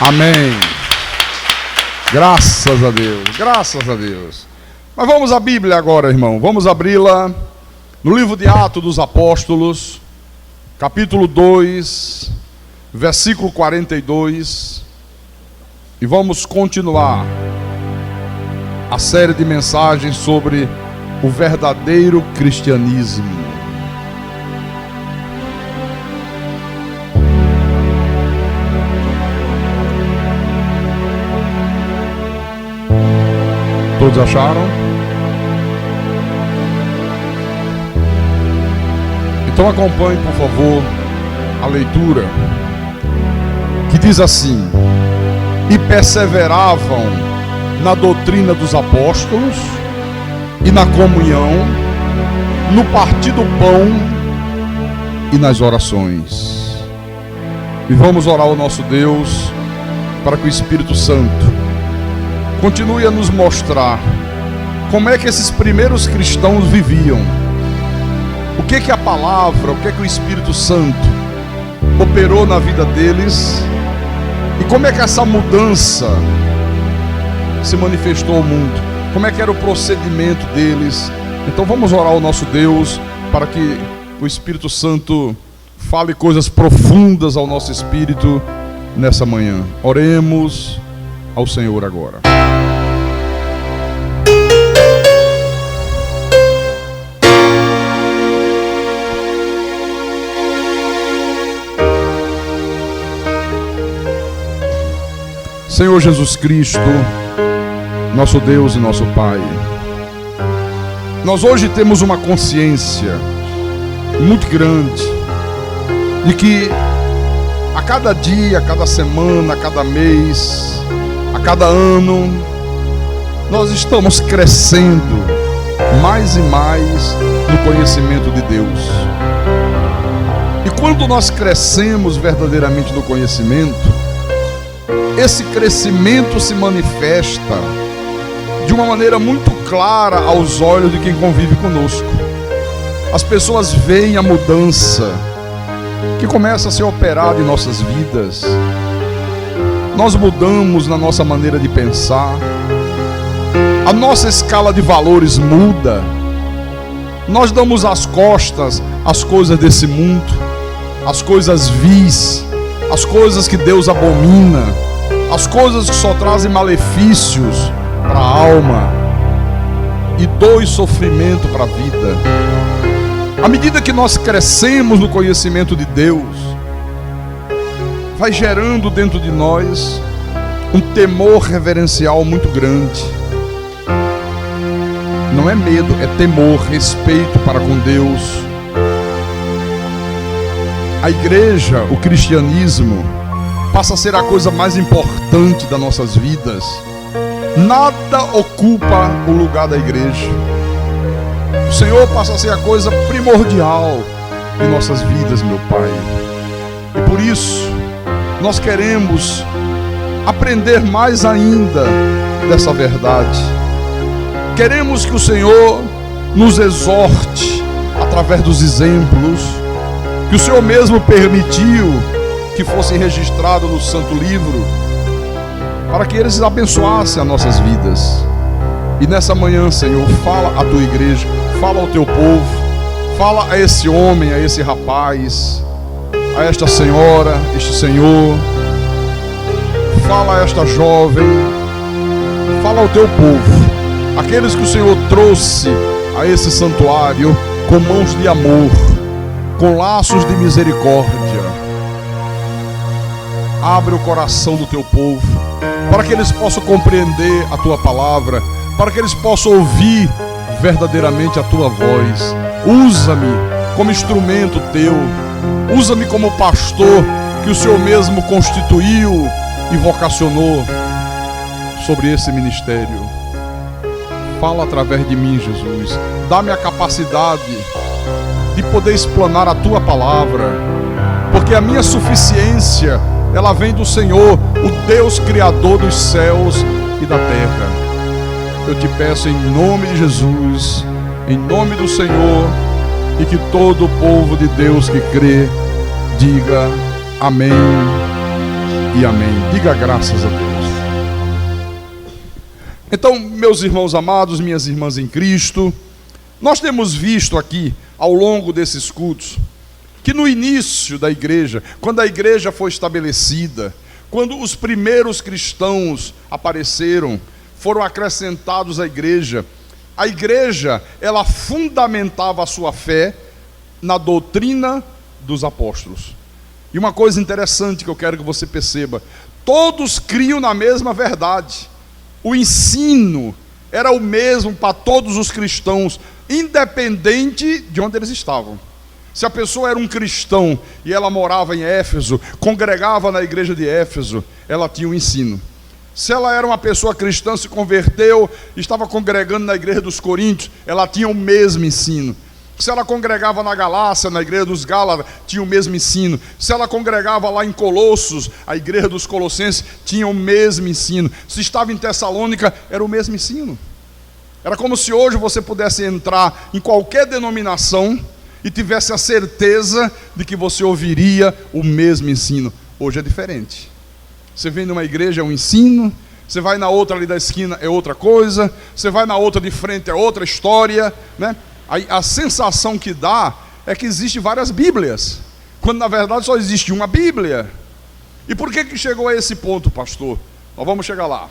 Amém. Graças a Deus, graças a Deus. Mas vamos à Bíblia agora, irmão. Vamos abri-la no livro de Atos dos Apóstolos, capítulo 2, versículo 42. E vamos continuar a série de mensagens sobre o verdadeiro cristianismo. Todos acharam? Então acompanhe, por favor, a leitura, que diz assim: e perseveravam na doutrina dos apóstolos, e na comunhão, no partir do pão e nas orações. E vamos orar ao nosso Deus, para que o Espírito Santo continue a nos mostrar como é que esses primeiros cristãos viviam, o que que a palavra, o que que o Espírito Santo operou na vida deles, e como é que essa mudança se manifestou ao mundo, como é que era o procedimento deles. Então vamos orar ao nosso Deus, para que o Espírito Santo fale coisas profundas ao nosso espírito nessa manhã. Oremos ao Senhor agora. Senhor Jesus Cristo, nosso Deus e nosso Pai, nós hoje temos uma consciência muito grande de que a cada dia, a cada semana, a cada mês, a cada ano, nós estamos crescendo mais e mais no conhecimento de Deus. E quando nós crescemos verdadeiramente no conhecimento, esse crescimento se manifesta de uma maneira muito clara aos olhos de quem convive conosco. As pessoas veem a mudança que começa a ser operada em nossas vidas. Nós mudamos na nossa maneira de pensar, a nossa escala de valores muda, nós damos as costas às coisas desse mundo, às coisas vis, às coisas que Deus abomina, as coisas que só trazem malefícios para a alma e dor e sofrimento para a vida. À medida que nós crescemos no conhecimento de Deus, vai gerando dentro de nós um temor reverencial muito grande. Não é medo, é temor, respeito para com Deus. A igreja, o cristianismo, passa a ser a coisa mais importante das nossas vidas. Nada ocupa o lugar da igreja. O Senhor passa a ser a coisa primordial em nossas vidas, meu Pai. E por isso, nós queremos aprender mais ainda dessa verdade. Queremos que o Senhor nos exorte através dos exemplos que o Senhor mesmo permitiu que fossem registrados no Santo Livro, para que eles abençoassem as nossas vidas. E nessa manhã, Senhor, fala à tua igreja, fala ao teu povo, fala a esse homem, a esse rapaz, a esta senhora, este senhor, fala a esta jovem, fala ao teu povo, aqueles que o Senhor trouxe a esse santuário com mãos de amor, com laços de misericórdia. Abre o coração do teu povo, para que eles possam compreender a tua palavra, para que eles possam ouvir verdadeiramente a tua voz. Usa-me como instrumento teu, usa-me como pastor que o Senhor mesmo constituiu e vocacionou sobre esse ministério. Fala através de mim, Jesus. Dá-me a capacidade de poder explanar a tua palavra, porque a minha suficiência, ela vem do Senhor, o Deus Criador dos céus e da terra. Eu te peço em nome de Jesus, em nome do Senhor, e que todo o povo de Deus que crê, diga amém e amém. Diga graças a Deus. Então, meus irmãos amados, minhas irmãs em Cristo, nós temos visto aqui, ao longo desses cultos, que no início da igreja, quando a igreja foi estabelecida, quando os primeiros cristãos apareceram, foram acrescentados à igreja, ela fundamentava a sua fé na doutrina dos apóstolos. E uma coisa interessante que eu quero que você perceba: todos criam na mesma verdade. O ensino era o mesmo para todos os cristãos, independente de onde eles estavam. Se a pessoa era um cristão e ela morava em Éfeso, congregava na igreja de Éfeso, ela tinha um ensino. Se ela era uma pessoa cristã, se converteu, estava congregando na igreja dos Coríntios, ela tinha o mesmo ensino. Se ela congregava na Galácia, na igreja dos Gálatas, tinha o mesmo ensino. Se ela congregava lá em Colossos, a igreja dos Colossenses, tinha o mesmo ensino. Se estava em Tessalônica, era o mesmo ensino. Era como se hoje você pudesse entrar em qualquer denominação e tivesse a certeza de que você ouviria o mesmo ensino. Hoje é diferente. Você vem numa igreja, é um ensino. Você vai na outra ali da esquina, é outra coisa. Você vai na outra de frente, é outra história, né? A sensação que dá é que existem várias Bíblias, quando na verdade só existe uma Bíblia. E por que chegou a esse ponto, pastor? Nós vamos chegar lá.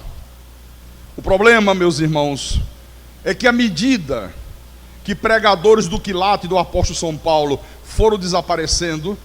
O problema, meus irmãos, é que à medida que pregadores do quilate do apóstolo São Paulo foram desaparecendo,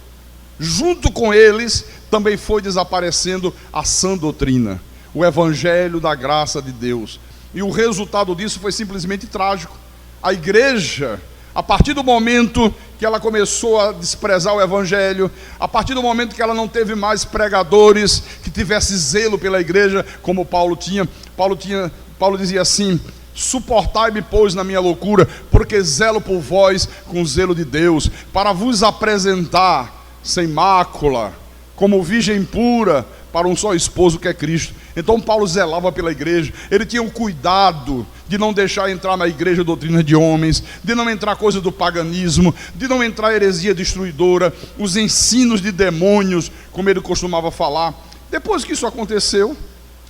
junto com eles também foi desaparecendo a sã doutrina, o evangelho da graça de Deus. E o resultado disso foi simplesmente trágico. A igreja, a partir do momento que ela começou a desprezar o evangelho, a partir do momento que ela não teve mais pregadores que tivessem zelo pela igreja, como Paulo tinha, Paulo dizia assim: suportai-me, pois, na minha loucura, porque zelo por vós com o zelo de Deus, para vos apresentar sem mácula, como virgem pura, para um só esposo que é Cristo. Então Paulo zelava pela igreja, ele tinha o cuidado de não deixar entrar na igreja doutrina de homens, de não entrar coisa do paganismo, de não entrar heresia destruidora, os ensinos de demônios, como ele costumava falar. Depois que isso aconteceu,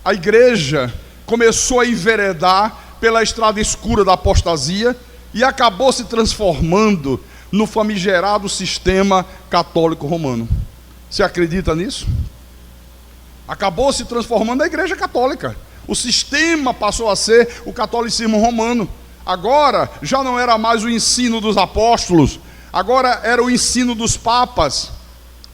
a igreja começou a enveredar pela estrada escura da apostasia e acabou se transformando no famigerado sistema católico romano. Você acredita nisso? Acabou se transformando na igreja católica. O sistema passou a ser o catolicismo romano. Agora já não era mais o ensino dos apóstolos, agora era o ensino dos papas.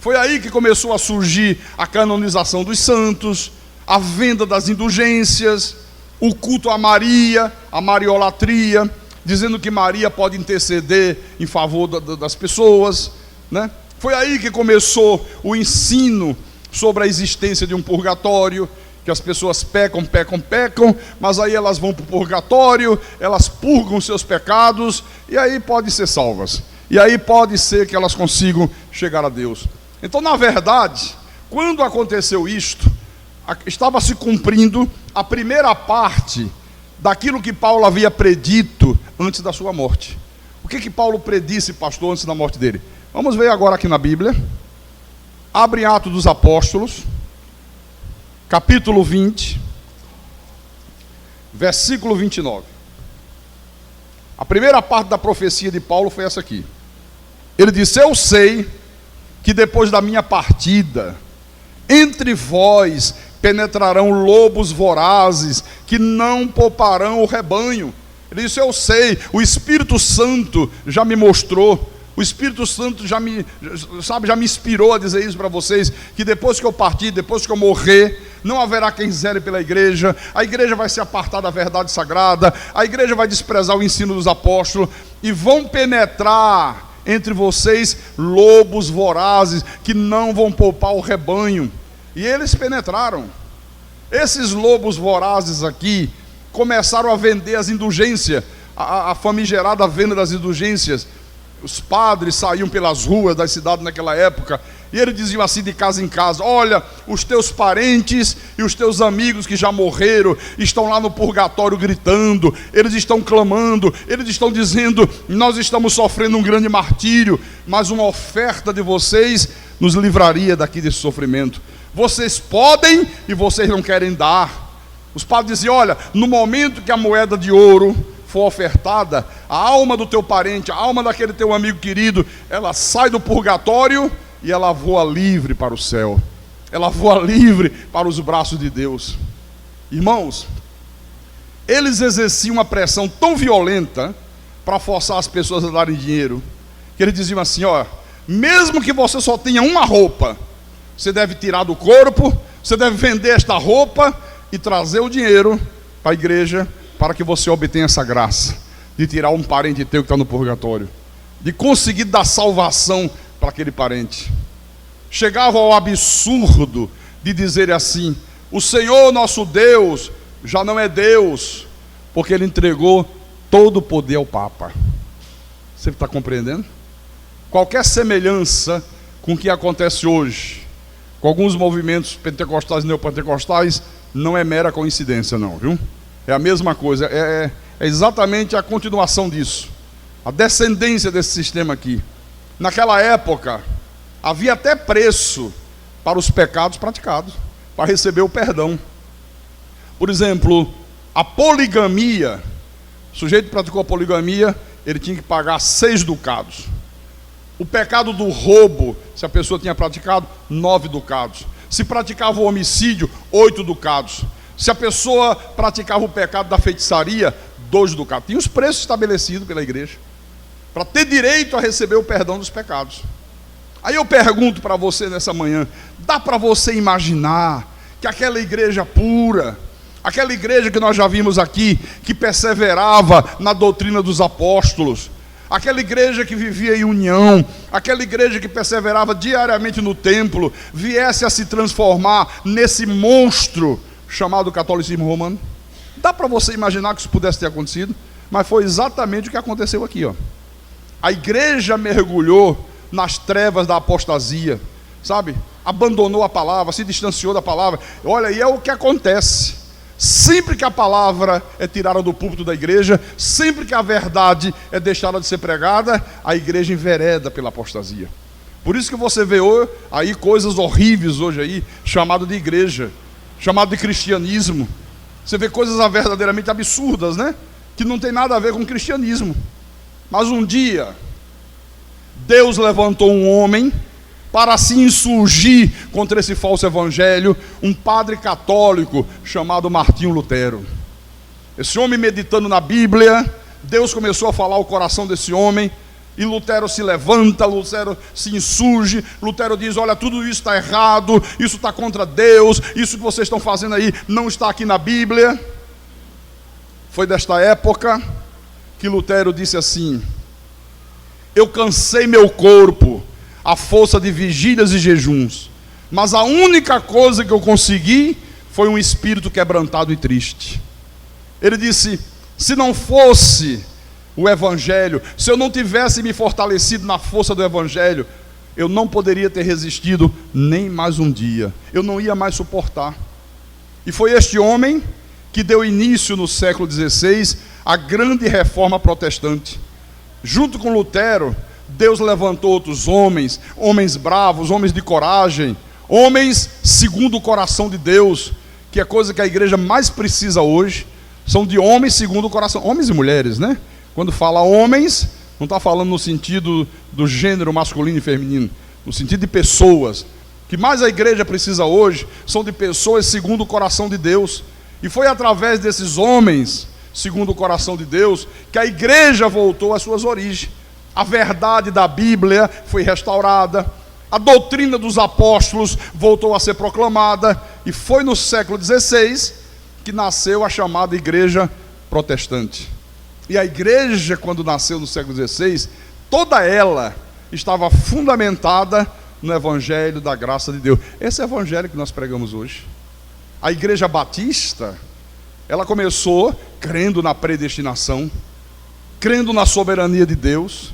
Foi aí que começou a surgir a canonização dos santos, a venda das indulgências, o culto a Maria, a mariolatria, dizendo que Maria pode interceder em favor das pessoas, né? Foi aí que começou o ensino sobre a existência de um purgatório, que as pessoas pecam, mas aí elas vão para o purgatório, elas purgam seus pecados, e aí podem ser salvas, e aí pode ser que elas consigam chegar a Deus. Então, na verdade, quando aconteceu isto, estava se cumprindo a primeira parte daquilo que Paulo havia predito antes da sua morte. O que Paulo predisse, pastor, antes da morte dele? Vamos ver agora aqui na Bíblia. Abre em Atos dos Apóstolos, capítulo 20, versículo 29. A primeira parte da profecia de Paulo foi essa aqui. Ele disse: eu sei que depois da minha partida, entre vós penetrarão lobos vorazes, que não pouparão o rebanho. Ele disse: eu sei, o Espírito Santo já me mostrou. O Espírito Santo já me inspirou a dizer isso para vocês, que depois que eu partir, depois que eu morrer, não haverá quem zele pela igreja, a igreja vai se apartar da verdade sagrada, a igreja vai desprezar o ensino dos apóstolos, e vão penetrar entre vocês lobos vorazes, que não vão poupar o rebanho. E eles penetraram. Esses lobos vorazes aqui começaram a vender as indulgências, a famigerada venda das indulgências. Os padres saíam pelas ruas das cidades naquela época, e eles diziam assim de casa em casa: olha, os teus parentes e os teus amigos que já morreram estão lá no purgatório gritando, eles estão clamando, eles estão dizendo: nós estamos sofrendo um grande martírio, mas uma oferta de vocês nos livraria daqui desse sofrimento. Vocês podem e vocês não querem dar. Os padres diziam: olha, no momento que a moeda de ouro for ofertada, a alma do teu parente, a alma daquele teu amigo querido, ela sai do purgatório e ela voa livre para o céu. Ela voa livre para os braços de Deus. Irmãos, eles exerciam uma pressão tão violenta para forçar as pessoas a darem dinheiro, que eles diziam assim: ó, mesmo que você só tenha uma roupa, você deve tirar do corpo, você deve vender esta roupa e trazer o dinheiro para a igreja, para que você obtenha essa graça de tirar um parente teu que está no purgatório, de conseguir dar salvação para aquele parente. Chegava ao absurdo de dizer assim: o Senhor nosso Deus já não é Deus, porque Ele entregou todo o poder ao Papa. Você está compreendendo? Qualquer semelhança com o que acontece hoje, com alguns movimentos pentecostais e neopentecostais, não é mera coincidência não, viu? É a mesma coisa, é exatamente a continuação disso, a descendência desse sistema aqui. Naquela época, havia até preço para os pecados praticados, para receber o perdão. Por exemplo, a poligamia, o sujeito que praticou a poligamia, ele tinha que pagar 6 ducados. O pecado do roubo, se a pessoa tinha praticado, 9 ducados. Se praticava o homicídio, 8 ducados. Se a pessoa praticava o pecado da feitiçaria, 2 ducados. Tinha os preços estabelecidos pela igreja, para ter direito a receber o perdão dos pecados. Aí eu pergunto para você nessa manhã: dá para você imaginar que aquela igreja pura, aquela igreja que nós já vimos aqui, que perseverava na doutrina dos apóstolos, aquela igreja que vivia em união, aquela igreja que perseverava diariamente no templo, viesse a se transformar nesse monstro chamado catolicismo romano? Dá para você imaginar que isso pudesse ter acontecido? Mas foi exatamente o que aconteceu aqui, ó. A igreja mergulhou nas trevas da apostasia, sabe? Abandonou a palavra, se distanciou da palavra. Olha, e é o que acontece. Sempre que a palavra é tirada do púlpito da igreja, sempre que a verdade é deixada de ser pregada, a igreja envereda pela apostasia. Por isso que você vê aí coisas horríveis hoje aí, chamado de igreja, chamado de cristianismo. Você vê coisas verdadeiramente absurdas, né? Que não tem nada a ver com cristianismo. Mas um dia, Deus levantou um homem para se insurgir contra esse falso evangelho, um padre católico chamado Martinho Lutero. Esse homem, meditando na Bíblia, Deus começou a falar ao coração desse homem, e Lutero se levanta, Lutero se insurge, Lutero diz: olha, tudo isso está errado, isso está contra Deus, isso que vocês estão fazendo aí não está aqui na Bíblia. Foi desta época que Lutero disse assim: eu cansei meu corpo à força de vigílias e jejuns, mas a única coisa que eu consegui foi um espírito quebrantado e triste. Ele disse: se não fosse o evangelho, se eu não tivesse me fortalecido na força do evangelho, eu não poderia ter resistido nem mais um dia, eu não ia mais suportar. E foi este homem que deu início no século XVI à grande reforma protestante. Junto com Lutero, Deus levantou outros homens, homens bravos, homens de coragem, homens segundo o coração de Deus, que é coisa que a igreja mais precisa hoje, são de homens segundo o coração, homens e mulheres, né? Quando fala homens, não está falando no sentido do gênero masculino e feminino, no sentido de pessoas. O que mais a igreja precisa hoje são de pessoas segundo o coração de Deus. E foi através desses homens, segundo o coração de Deus, que a igreja voltou às suas origens. A verdade da Bíblia foi restaurada, a doutrina dos apóstolos voltou a ser proclamada, e foi no século XVI que nasceu a chamada igreja protestante. E a igreja, quando nasceu no século XVI, toda ela estava fundamentada no evangelho da graça de Deus. Esse é o evangelho que nós pregamos hoje. A igreja batista, ela começou crendo na predestinação, crendo na soberania de Deus,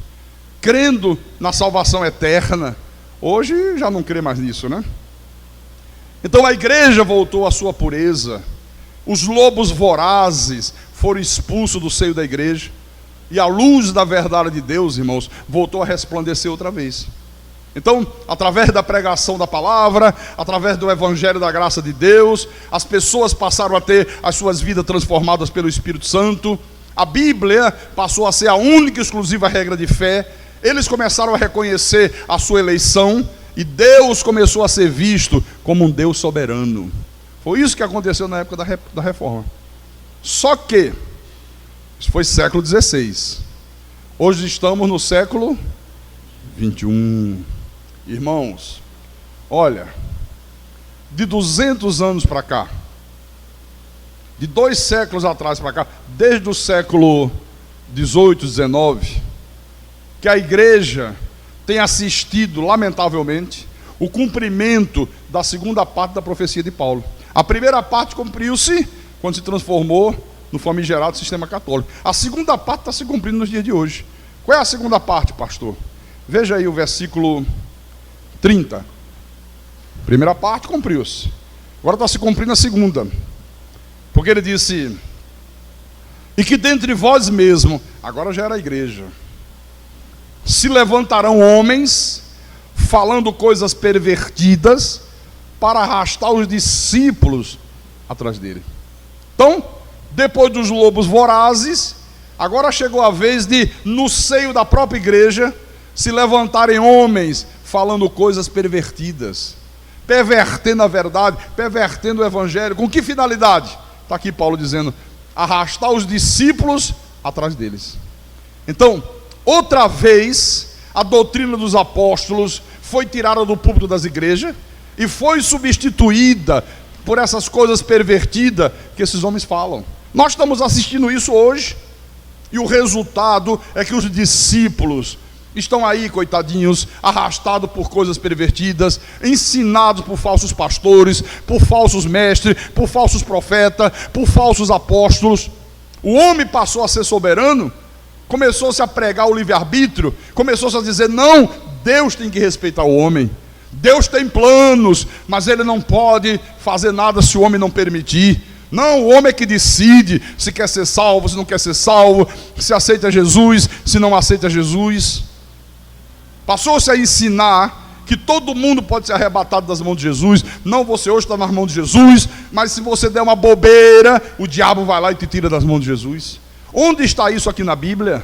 crendo na salvação eterna. Hoje já não crê mais nisso, né? Então a igreja voltou à sua pureza. Os lobos vorazes foram expulsos do seio da igreja, e a luz da verdade de Deus, irmãos, voltou a resplandecer outra vez. Então, através da pregação da palavra, através do evangelho da graça de Deus, as pessoas passaram a ter as suas vidas transformadas pelo Espírito Santo. A Bíblia passou a ser a única e exclusiva regra de fé. Eles começaram a reconhecer a sua eleição e Deus começou a ser visto como um Deus soberano. Foi isso que aconteceu na época da Reforma. Só que isso foi século XVI. Hoje estamos no século XXI. Irmãos, olha, de 200 anos para cá, de 2 séculos atrás para cá, desde o século 18, 19, que a igreja tem assistido, lamentavelmente, o cumprimento da segunda parte da profecia de Paulo. A primeira parte cumpriu-se quando se transformou no famigerado sistema católico. A segunda parte está se cumprindo nos dias de hoje. Qual é a segunda parte, pastor? Veja aí o versículo 30. Primeira parte cumpriu-se. Agora está se cumprindo a segunda. Porque ele disse: e que dentre vós mesmo, agora já era a igreja, se levantarão homens falando coisas pervertidas para arrastar os discípulos atrás dele. Então, depois dos lobos vorazes, agora chegou a vez de, no seio da própria igreja, se levantarem homens falando coisas pervertidas, pervertendo a verdade, pervertendo o evangelho. Com que finalidade? Está aqui Paulo dizendo: arrastar os discípulos atrás deles. Então, outra vez, a doutrina dos apóstolos foi tirada do púlpito das igrejas e foi substituída por essas coisas pervertidas que esses homens falam. Nós estamos assistindo isso hoje, e o resultado é que os discípulos estão aí, coitadinhos, arrastados por coisas pervertidas, ensinados por falsos pastores, por falsos mestres, por falsos profetas, por falsos apóstolos. O homem passou a ser soberano, começou-se a pregar o livre-arbítrio, começou-se a dizer: não, Deus tem que respeitar o homem, Deus tem planos, mas ele não pode fazer nada se o homem não permitir. Não, o homem é que decide se quer ser salvo, se não quer ser salvo, se aceita Jesus, se não aceita Jesus. Passou-se a ensinar que todo mundo pode ser arrebatado das mãos de Jesus. Não, você hoje está nas mãos de Jesus, mas se você der uma bobeira, o diabo vai lá e te tira das mãos de Jesus. Onde está isso aqui na Bíblia?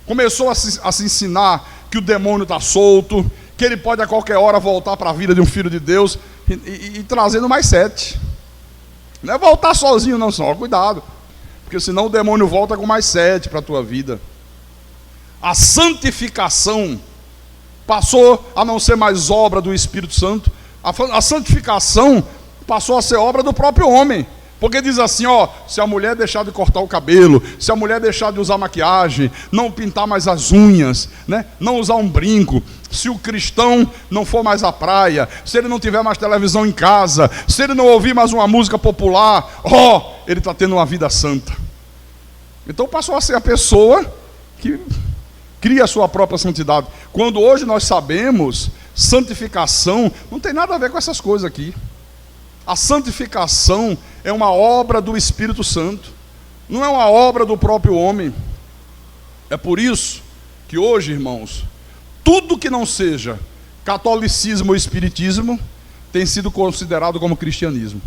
Começou a se ensinar que o demônio está solto, que ele pode a qualquer hora voltar para a vida de um filho de Deus e trazendo mais 7. Não é voltar sozinho não, só cuidado, porque senão o demônio volta com mais 7 para a tua vida. A santificação passou a não ser mais obra do Espírito Santo. A santificação passou a ser obra do próprio homem. Porque diz assim, ó, se a mulher deixar de cortar o cabelo, se a mulher deixar de usar maquiagem, não pintar mais as unhas, né? Não usar um brinco, se o cristão não for mais à praia, se ele não tiver mais televisão em casa, se ele não ouvir mais uma música popular, ó, ele está tendo uma vida santa. Então passou a ser a pessoa que cria a sua própria santidade. Quando hoje nós sabemos, santificação não tem nada a ver com essas coisas aqui. A santificação é uma obra do Espírito Santo, não é uma obra do próprio homem. É por isso que hoje, irmãos, tudo que não seja catolicismo ou espiritismo tem sido considerado como cristianismo.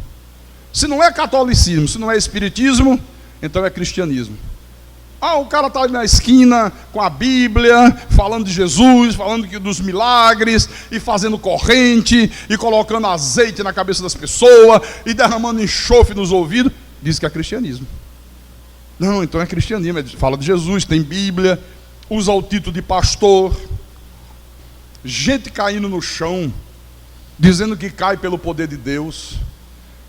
Se não é catolicismo, se não é espiritismo, então é cristianismo. Ah, o cara está ali na esquina com a Bíblia, falando de Jesus, falando dos milagres, e fazendo corrente, e colocando azeite na cabeça das pessoas, e derramando enxofre nos ouvidos. Diz que é cristianismo. Não, então é cristianismo. Fala de Jesus, tem Bíblia, usa o título de pastor. Gente caindo no chão, dizendo que cai pelo poder de Deus.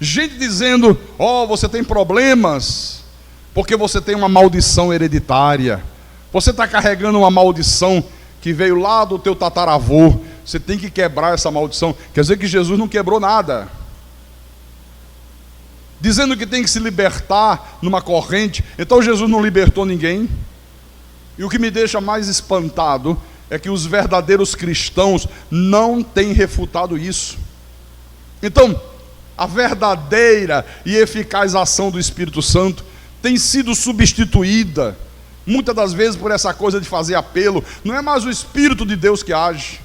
Gente dizendo, ó, você tem problemas porque você tem uma maldição hereditária. Você está carregando uma maldição que veio lá do teu tataravô. Você tem que quebrar essa maldição. Quer dizer que Jesus não quebrou nada. Dizendo que tem que se libertar numa corrente. Então Jesus não libertou ninguém. E o que me deixa mais espantado é que os verdadeiros cristãos não têm refutado isso. Então, a verdadeira e eficaz ação do Espírito Santo tem sido substituída Muitas das vezes por essa coisa de fazer apelo, não é mais o Espírito de Deus que age,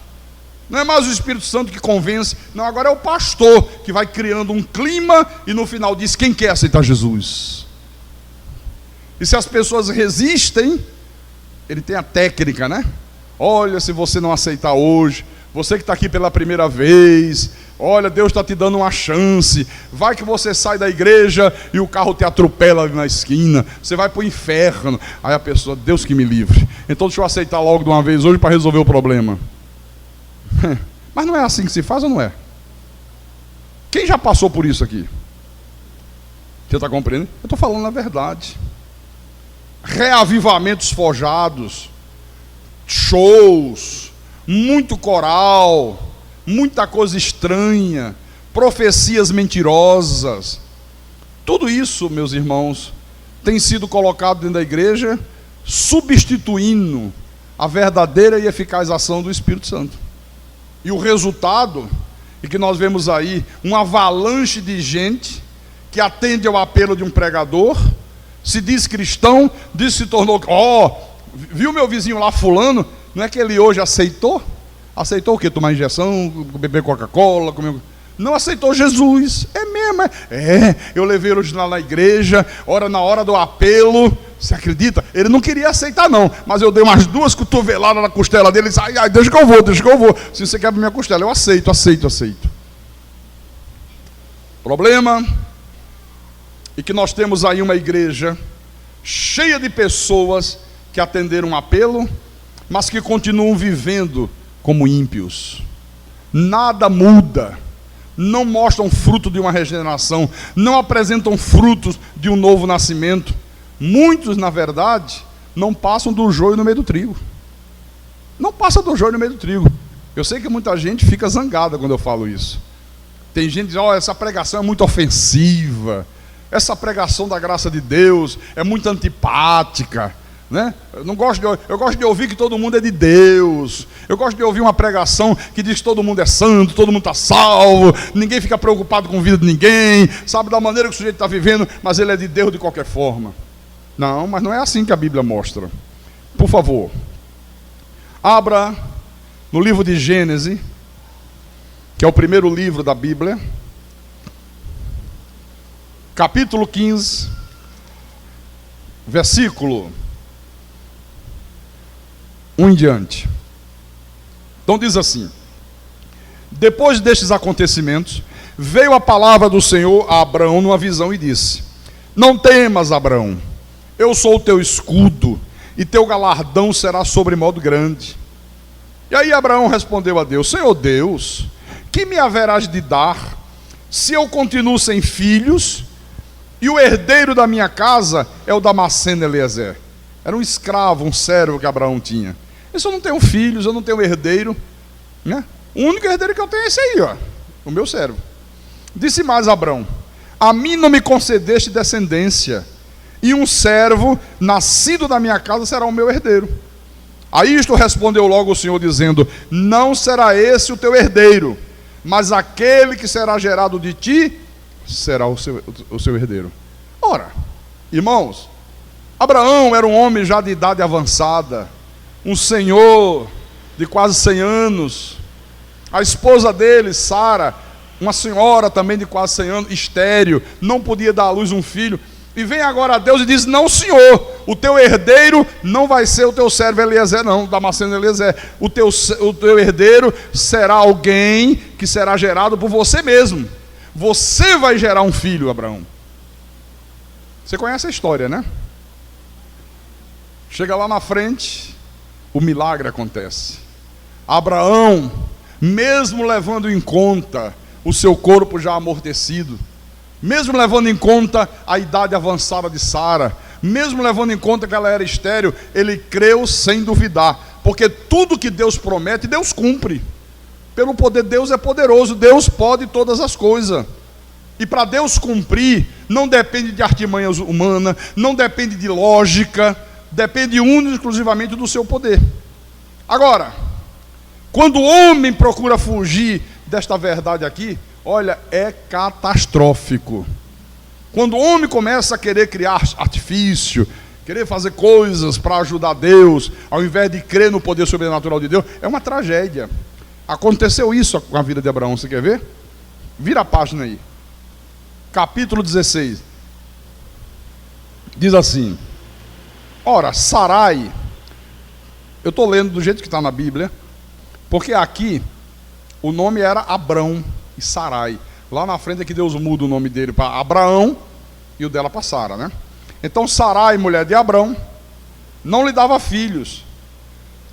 não é mais o Espírito Santo que convence, não, agora é o pastor que vai criando um clima e no final diz quem quer aceitar Jesus. E se as pessoas resistem, ele tem a técnica, né? Olha, se você não aceitar hoje, você que está aqui pela primeira vez, olha, Deus está te dando uma chance. Vai que você sai da igreja e o carro te atropela ali na esquina, você vai para o inferno. Aí a pessoa, Deus que me livre, então deixa eu aceitar logo de uma vez hoje para resolver o problema. Mas não é assim que se faz ou não é? Quem já passou por isso aqui? Você está compreendendo? Eu estou falando a verdade. Reavivamentos forjados, shows, muito coral, muita coisa estranha, profecias mentirosas. Tudo isso, meus irmãos, tem sido colocado dentro da igreja, substituindo a verdadeira e eficaz ação do Espírito Santo. E o resultado é que nós vemos aí uma avalanche de gente que atende ao apelo de um pregador, se diz cristão, diz que se tornou, viu meu vizinho lá fulano, não é que ele hoje aceitou? Aceitou o quê? Tomar injeção, beber Coca-Cola, comer... Não aceitou Jesus. É mesmo, eu levei ele hoje lá na igreja, na hora do apelo, você acredita? Ele não queria aceitar não, mas eu dei umas 2 cotoveladas na costela dele, ele disse, ai, deixa que eu vou, se você quebra minha costela, eu aceito. Problema é que nós temos aí uma igreja cheia de pessoas que atenderam um apelo, mas que continuam vivendo como ímpios. Nada muda, não mostram fruto de uma regeneração, não apresentam frutos de um novo nascimento. Muitos, na verdade, não passam do joio no meio do trigo. Não passa do joio no meio do trigo. Eu sei que muita gente fica zangada quando eu falo isso. Tem gente que diz, essa pregação é muito ofensiva, essa pregação da graça de Deus é muito antipática, né? Eu gosto de ouvir que todo mundo é de Deus. Eu gosto de ouvir uma pregação que diz que todo mundo é santo, todo mundo está salvo, ninguém fica preocupado com a vida de ninguém, sabe da maneira que o sujeito está vivendo, mas ele é de Deus de qualquer forma. Não, mas não é assim que a Bíblia mostra. Por favor, abra no livro de Gênesis, que é o primeiro livro da Bíblia, capítulo 15, versículo 1 em diante. Então diz assim: depois destes acontecimentos, veio a palavra do Senhor a Abraão numa visão e disse: não temas, Abraão, eu sou o teu escudo, e teu galardão será sobremodo grande. E aí Abraão respondeu a Deus: Senhor Deus, que me haverás de dar, se eu continuo sem filhos, e o herdeiro da minha casa é o Damasceno Eliezer? Era um escravo, um servo que Abraão tinha. Eu não tenho filhos, eu não tenho herdeiro, né? O único herdeiro que eu tenho é esse aí, o meu servo. Disse mais Abraão: a mim não me concedeste descendência, e um servo nascido da minha casa será o meu herdeiro. A isto respondeu logo o Senhor, dizendo: não será esse o teu herdeiro, mas aquele que será gerado de ti será o seu herdeiro. Ora, irmãos, Abraão era um homem já de idade avançada, um senhor de quase 100 anos. A esposa dele, Sara, uma senhora também de quase 100 anos, estéril, não podia dar à luz um filho. E vem agora a Deus e diz: não, Senhor, o teu herdeiro não vai ser o teu servo Eliezer, não, Damasceno Eliezer. O teu herdeiro será alguém que será gerado por você mesmo. Você vai gerar um filho, Abraão. Você conhece a história, né? Chega lá na frente, o milagre acontece. Abraão, mesmo levando em conta o seu corpo já amortecido, mesmo levando em conta a idade avançada de Sara, mesmo levando em conta que ela era estéril, ele creu sem duvidar, porque tudo que Deus promete, Deus cumpre. Pelo poder, Deus é poderoso, Deus pode todas as coisas. E para Deus cumprir, não depende de artimanhas humanas, não depende de lógica, depende única e exclusivamente do seu poder. Agora, quando o homem procura fugir desta verdade aqui, olha, é catastrófico. Quando o homem começa a querer criar artifício, querer fazer coisas para ajudar Deus, ao invés de crer no poder sobrenatural de Deus, é uma tragédia. Aconteceu isso com a vida de Abraão, você quer ver? Vira a página aí. Capítulo 16. Diz assim: ora, Sarai, eu estou lendo do jeito que está na Bíblia, porque aqui o nome era Abrão e Sarai. Lá na frente é que Deus muda o nome dele para Abraão e o dela para Sara, né? Então Sarai, mulher de Abrão, não lhe dava filhos,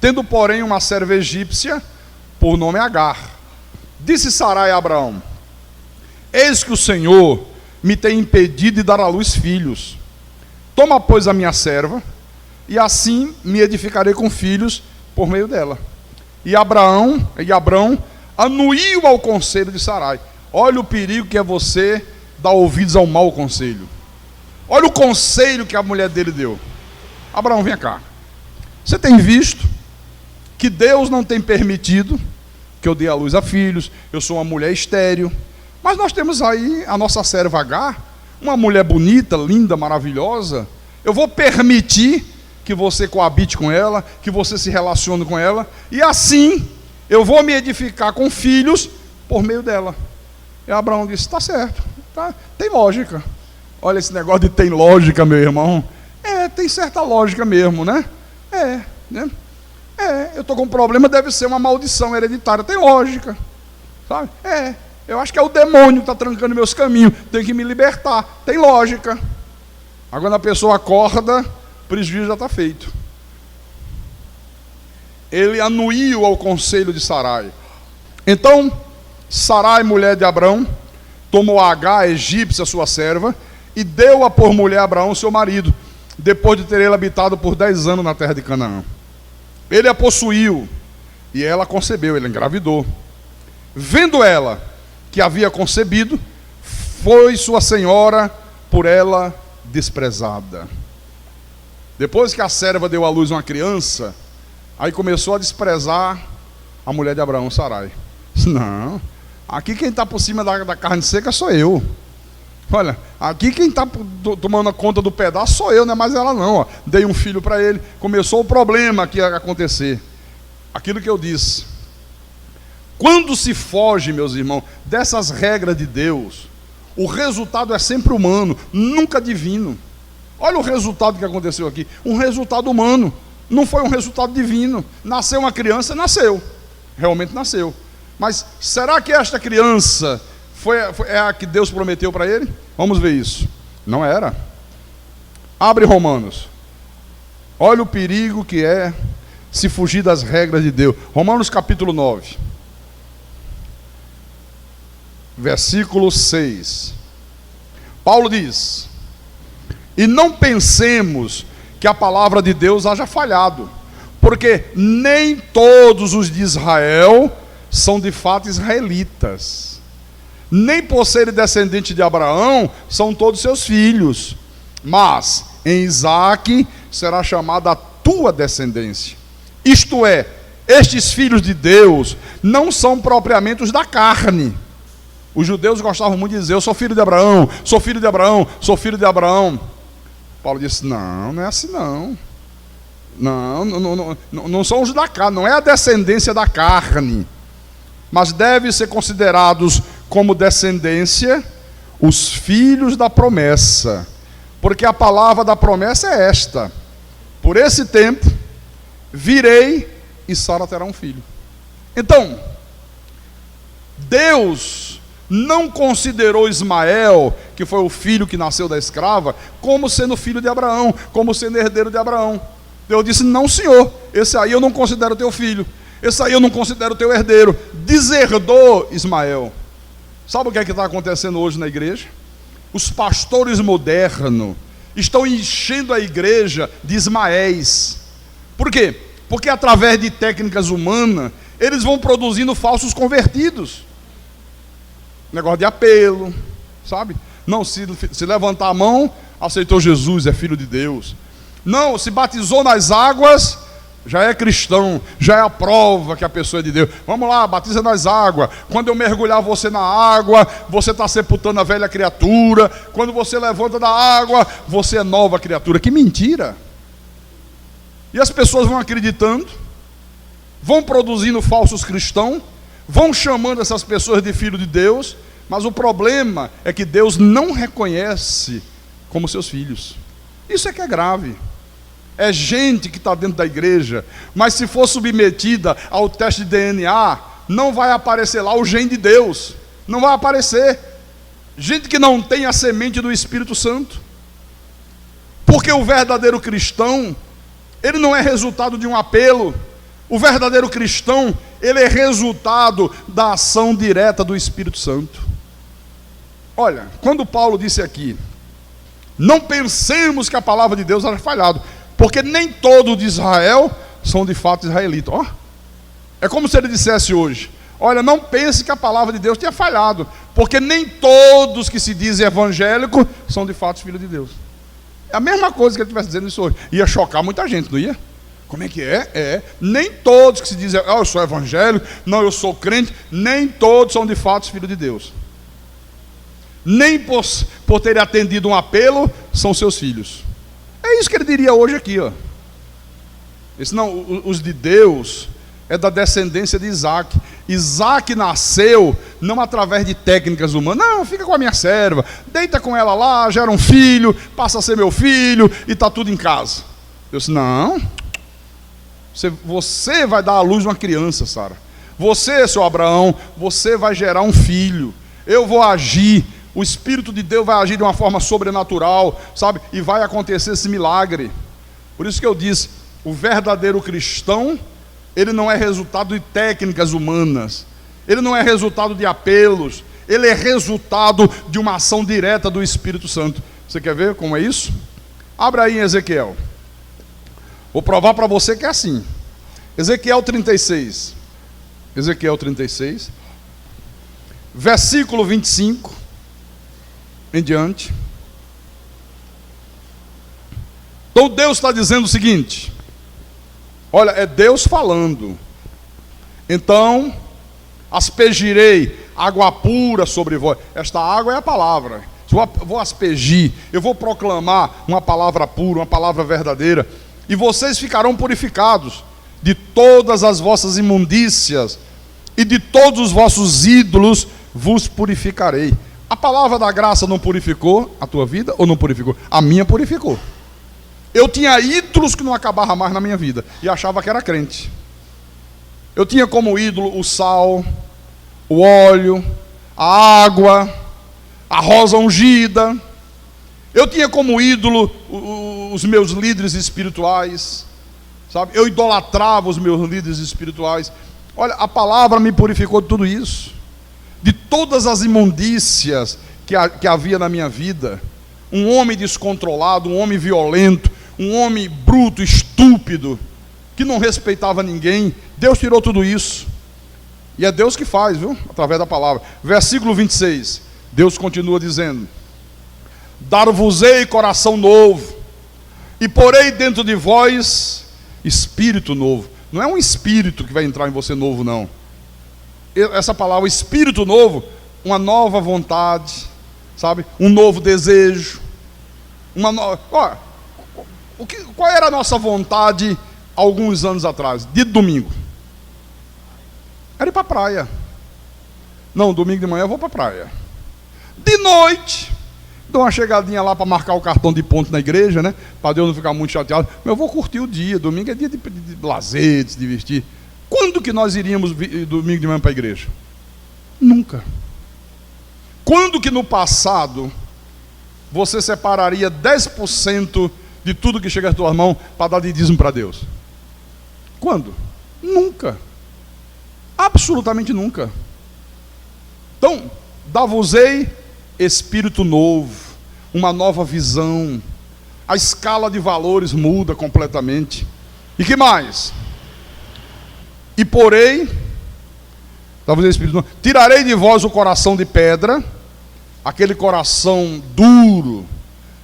tendo porém uma serva egípcia por nome Agar. Disse Sarai a Abraão: eis que o Senhor me tem impedido de dar à luz filhos. Toma, pois, a minha serva, e assim me edificarei com filhos por meio dela. E Abrão anuiu ao conselho de Sarai. Olha o perigo que é você dar ouvidos ao mau conselho. Olha o conselho que a mulher dele deu. Abraão, vem cá. Você tem visto que Deus não tem permitido que eu dê à luz a filhos. Eu sou uma mulher estéril. Mas nós temos aí a nossa serva Agar, uma mulher bonita, linda, maravilhosa. Eu vou permitir que você coabite com ela, que você se relacione com ela, e assim eu vou me edificar com filhos por meio dela. E Abraão disse: está certo, tá? Tem lógica. Olha esse negócio de tem lógica, meu irmão. Tem certa lógica mesmo, né? Né? Eu estou com um problema, deve ser uma maldição hereditária. Tem lógica, sabe? Eu acho que é o demônio que está trancando meus caminhos. Tenho que me libertar. Tem lógica. Agora a pessoa acorda, o prejuízo já está feito. Ele anuiu ao conselho de Sarai. Então, Sarai, mulher de Abrão, tomou a Agar, a egípcia, sua serva, e deu-a por mulher a Abraão, seu marido, depois de ter ele habitado por 10 anos na terra de Canaã. Ele a possuiu, e ela concebeu, ele engravidou. Vendo ela que havia concebido, foi sua senhora por ela desprezada. Depois que a serva deu à luz uma criança, aí começou a desprezar a mulher de Abraão, Sarai. Não, aqui quem está por cima da carne seca sou eu. Olha, aqui quem está tomando conta do pedaço sou eu, não é mais ela não. Ó. Dei um filho para ele, começou o problema que ia acontecer. Aquilo que eu disse. Quando se foge, meus irmãos, dessas regras de Deus, o resultado é sempre humano, nunca divino. Olha o resultado que aconteceu aqui, um resultado humano, não foi um resultado divino. Nasceu uma criança, nasceu, realmente nasceu. Mas será que esta criança é a que Deus prometeu para ele? Vamos ver isso. Não era. Abre Romanos. Olha o perigo que é se fugir das regras de Deus. Romanos capítulo 9. Versículo 6. Paulo diz: e não pensemos que a palavra de Deus haja falhado, porque nem todos os de Israel são de fato israelitas, nem por serem descendentes de Abraão são todos seus filhos, mas em Isaque será chamada a tua descendência. Isto é, estes filhos de Deus não são propriamente os da carne. Os judeus gostavam muito de dizer: eu sou filho de Abraão, sou filho de Abraão, sou filho de Abraão. Paulo disse: não é assim não. Não são os da carne, não é a descendência da carne, mas devem ser considerados como descendência os filhos da promessa, porque a palavra da promessa é esta: por esse tempo virei e Sara terá um filho. Então, Deus não considerou Ismael, que foi o filho que nasceu da escrava, como sendo filho de Abraão, como sendo herdeiro de Abraão. Deus disse: não, senhor, esse aí eu não considero teu filho, esse aí eu não considero teu herdeiro. Deserdou Ismael. Sabe o que é que está acontecendo hoje na igreja? Os pastores modernos estão enchendo a igreja de Ismaéis. Por quê? Porque através de técnicas humanas, eles vão produzindo falsos convertidos. Negócio de apelo, sabe? Não, se levantar a mão, aceitou Jesus, é filho de Deus. Não, se batizou nas águas, já é cristão, já é a prova que a pessoa é de Deus. Vamos lá, batiza nas águas. Quando eu mergulhar você na água, você está sepultando a velha criatura. Quando você levanta da água, você é nova criatura. Que mentira! E as pessoas vão acreditando, vão produzindo falsos cristãos, vão chamando essas pessoas de filho de Deus, mas o problema é que Deus não reconhece como seus filhos. Isso é que é grave. É gente que está dentro da igreja, mas se for submetida ao teste de DNA, não vai aparecer lá o gene de Deus. Não vai aparecer. Gente que não tem a semente do Espírito Santo. Porque o verdadeiro cristão, ele não é resultado de um apelo. O verdadeiro cristão, ele é resultado da ação direta do Espírito Santo. Olha, quando Paulo disse aqui, não pensemos que a palavra de Deus era falhada, porque nem todos de Israel são de fato israelitas. Ó, é como se ele dissesse hoje, olha, não pense que a palavra de Deus tenha falhado, porque nem todos que se dizem evangélicos são de fato filhos de Deus. É a mesma coisa que ele estivesse dizendo isso hoje. Ia chocar muita gente, não ia? Como é que é? Nem todos que se dizem, eu sou evangélico, não, eu sou crente, nem todos são de fato filhos de Deus. Nem por terem atendido um apelo, são seus filhos. É isso que ele diria hoje aqui, ó. Os de Deus é da descendência de Isaac. Isaac nasceu não através de técnicas humanas. Não, fica com a minha serva, deita com ela lá, gera um filho, passa a ser meu filho e está tudo em casa. Eu disse, não, você vai dar à luz uma criança, Sara. Você, seu Abraão, você vai gerar um filho. Eu vou agir. O Espírito de Deus vai agir de uma forma sobrenatural, sabe? E vai acontecer esse milagre. Por isso que eu disse, o verdadeiro cristão, ele não é resultado de técnicas humanas. Ele não é resultado de apelos. Ele é resultado de uma ação direta do Espírito Santo. Você quer ver como é isso? Abra aí em Ezequiel. Vou provar para você que é assim. Ezequiel 36. Ezequiel 36. Versículo 25. Em diante. Então Deus está dizendo o seguinte. Olha, é Deus falando. Então, aspergirei água pura sobre vós. Esta água é a palavra. Vou aspergir, eu vou proclamar uma palavra pura, uma palavra verdadeira. E vocês ficarão purificados de todas as vossas imundícias e de todos os vossos ídolos vos purificarei. A palavra da graça não purificou a tua vida ou não purificou? A minha purificou. Eu tinha ídolos que não acabavam mais na minha vida e achava que era crente. Eu tinha como ídolo o sal, o óleo, a água, a rosa ungida. Eu tinha como ídolo os meus líderes espirituais, sabe? Eu idolatrava os meus líderes espirituais. Olha, a palavra me purificou de tudo isso. De todas as imundícias que havia na minha vida. Um homem descontrolado, um homem violento, um homem bruto, estúpido, que não respeitava ninguém. Deus tirou tudo isso. E é Deus que faz, viu? Através da palavra. Versículo 26. Deus continua dizendo: dar-vos-ei coração novo, e porei dentro de vós espírito novo. Não é um espírito que vai entrar em você novo, não. Essa palavra, espírito novo, uma nova vontade, sabe? Um novo desejo. Qual era a nossa vontade alguns anos atrás? De domingo. Era ir para a praia. Não, domingo de manhã eu vou para a praia. De noite, dou uma chegadinha lá para marcar o cartão de ponto na igreja, né? Para Deus não ficar muito chateado. Mas eu vou curtir o dia. Domingo é dia de lazer, de se divertir. Quando que nós iríamos domingo de manhã para a igreja? Nunca. Quando que no passado você separaria 10% de tudo que chega às tuas mãos para dar de dízimo para Deus? Quando? Nunca. Absolutamente nunca. Então, dar-vos-ei espírito novo, uma nova visão. A escala de valores muda completamente. E que mais? E porei, tirarei de vós o coração de pedra, aquele coração duro,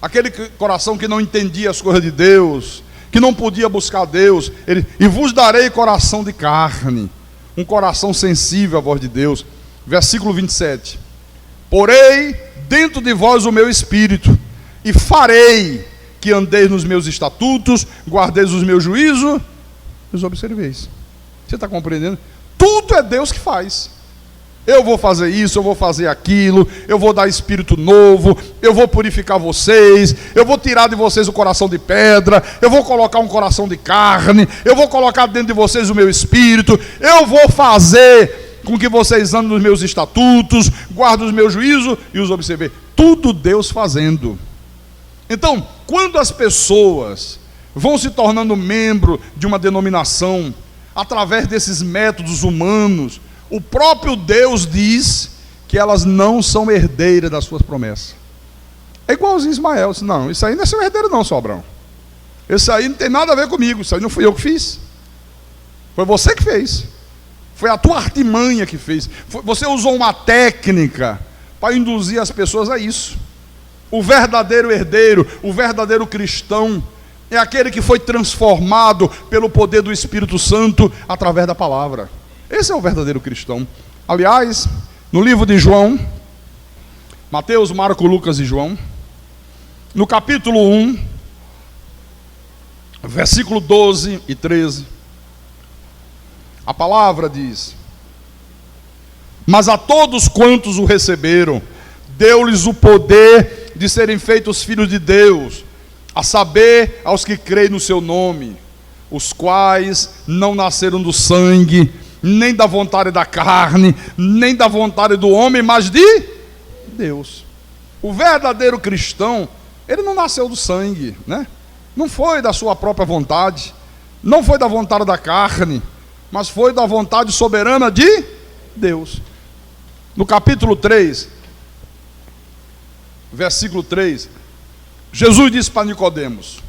aquele coração que não entendia as coisas de Deus, que não podia buscar Deus, e vos darei coração de carne, um coração sensível à voz de Deus. Versículo 27. Porei dentro de vós o meu espírito, e farei que andeis nos meus estatutos, guardeis os meus juízos, os observeis. Você está compreendendo? Tudo é Deus que faz. Eu vou fazer isso, eu vou fazer aquilo, eu vou dar espírito novo, eu vou purificar vocês, eu vou tirar de vocês o coração de pedra, eu vou colocar um coração de carne, eu vou colocar dentro de vocês o meu espírito, eu vou fazer com que vocês andem nos meus estatutos, guardem os meus juízos e os observem. Tudo Deus fazendo. Então, quando as pessoas vão se tornando membro de uma denominação, através desses métodos humanos, o próprio Deus diz que elas não são herdeiras das suas promessas. É igualzinho Ismael. Não, isso aí não é seu herdeiro não, seu Abraão. Isso aí não tem nada a ver comigo. Isso aí não fui eu que fiz. Foi você que fez. Foi a tua artimanha que fez. Você usou uma técnica para induzir as pessoas a isso. O verdadeiro herdeiro, o verdadeiro cristão, é aquele que foi transformado pelo poder do Espírito Santo através da palavra. Esse é o verdadeiro cristão. Aliás, no livro de João, Mateus, Marcos, Lucas e João, no capítulo 1, versículo 12 e 13, a palavra diz: mas a todos quantos o receberam, deu-lhes o poder de serem feitos filhos de Deus, a saber, aos que creem no seu nome, os quais não nasceram do sangue, nem da vontade da carne, nem da vontade do homem, mas de Deus. O verdadeiro cristão, ele não nasceu do sangue, né? Não foi da sua própria vontade, não foi da vontade da carne, mas foi da vontade soberana de Deus. No capítulo 3, versículo 3, Jesus disse para Nicodemos: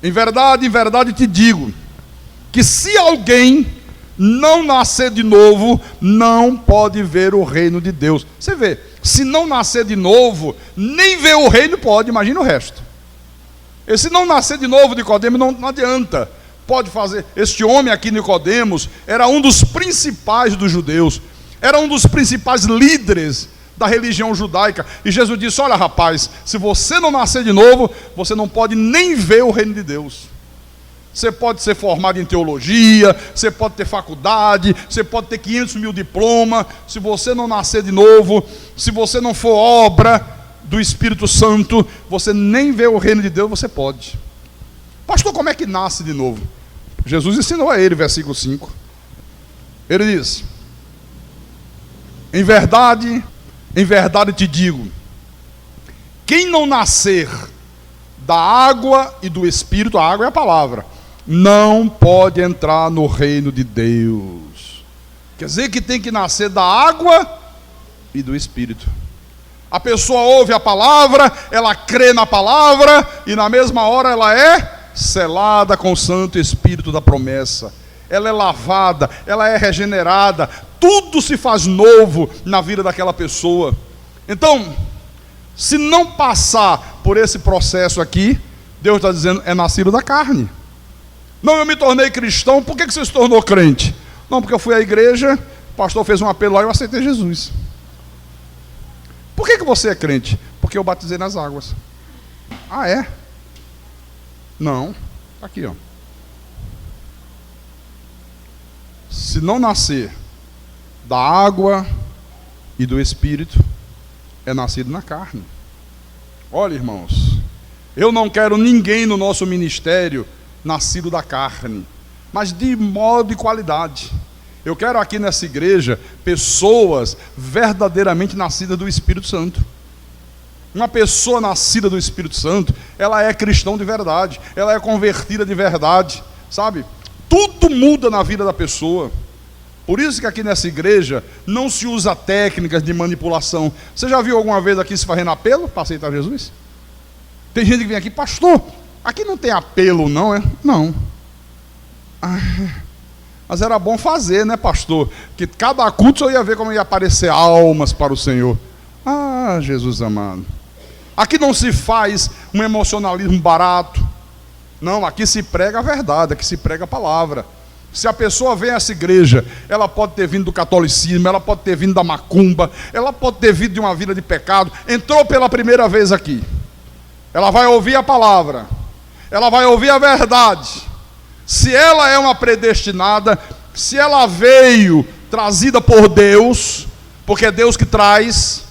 em verdade te digo, que se alguém não nascer de novo, não pode ver o reino de Deus. Você vê, se não nascer de novo, nem ver o reino pode, imagina o resto. E se não nascer de novo, Nicodemos, não adianta. Pode fazer. Este homem aqui, Nicodemos, era um dos principais dos judeus, era um dos principais líderes da religião judaica. E Jesus disse: olha, rapaz, se você não nascer de novo, você não pode nem ver o reino de Deus. Você pode ser formado em teologia, você pode ter faculdade, você pode ter 500 mil diplomas. Se você não nascer de novo, se você não for obra do Espírito Santo, você nem vê o reino de Deus, você pode. Pastor, como é que nasce de novo? Jesus ensinou a ele, versículo 5. Ele diz: em verdade te digo, quem não nascer da água e do Espírito, a água é a palavra, não pode entrar no reino de Deus. Quer dizer que tem que nascer da água e do Espírito. A pessoa ouve a palavra, ela crê na palavra, e na mesma hora ela é selada com o Santo Espírito da promessa. Ela é lavada, ela é regenerada, tudo se faz novo na vida daquela pessoa. Então, se não passar por esse processo aqui, Deus está dizendo, é nascido da carne. Não, eu me tornei cristão. Por que você se tornou crente? Não, porque eu fui à igreja, o pastor fez um apelo lá e eu aceitei Jesus. Por que você é crente? Porque eu batizei nas águas. Ah, é? Não, aqui ó. Se não nascer da água e do Espírito, é nascido na carne. Olha, irmãos, eu não quero ninguém no nosso ministério nascido da carne, mas de modo e qualidade. Eu quero aqui nessa igreja pessoas verdadeiramente nascidas do Espírito Santo. Uma pessoa nascida do Espírito Santo, ela é cristão de verdade, ela é convertida de verdade, sabe? Tudo muda na vida da pessoa. Por isso que aqui nessa igreja não se usa técnicas de manipulação. Você já viu alguma vez aqui se fazendo apelo para aceitar Jesus? Tem gente que vem aqui, pastor, aqui não tem apelo não, é? Não. Mas era bom fazer, né, pastor? Que cada culto eu ia ver como ia aparecer almas para o Senhor. Ah, Jesus amado. Aqui não se faz um emocionalismo barato. Não, aqui se prega a verdade, aqui se prega a palavra. Se a pessoa vem a essa igreja, ela pode ter vindo do catolicismo, ela pode ter vindo da macumba, ela pode ter vindo de uma vida de pecado, entrou pela primeira vez aqui. ela vai ouvir a palavra, ela vai ouvir a verdade. Se ela é uma predestinada, se ela veio trazida por Deus, porque é Deus que traz,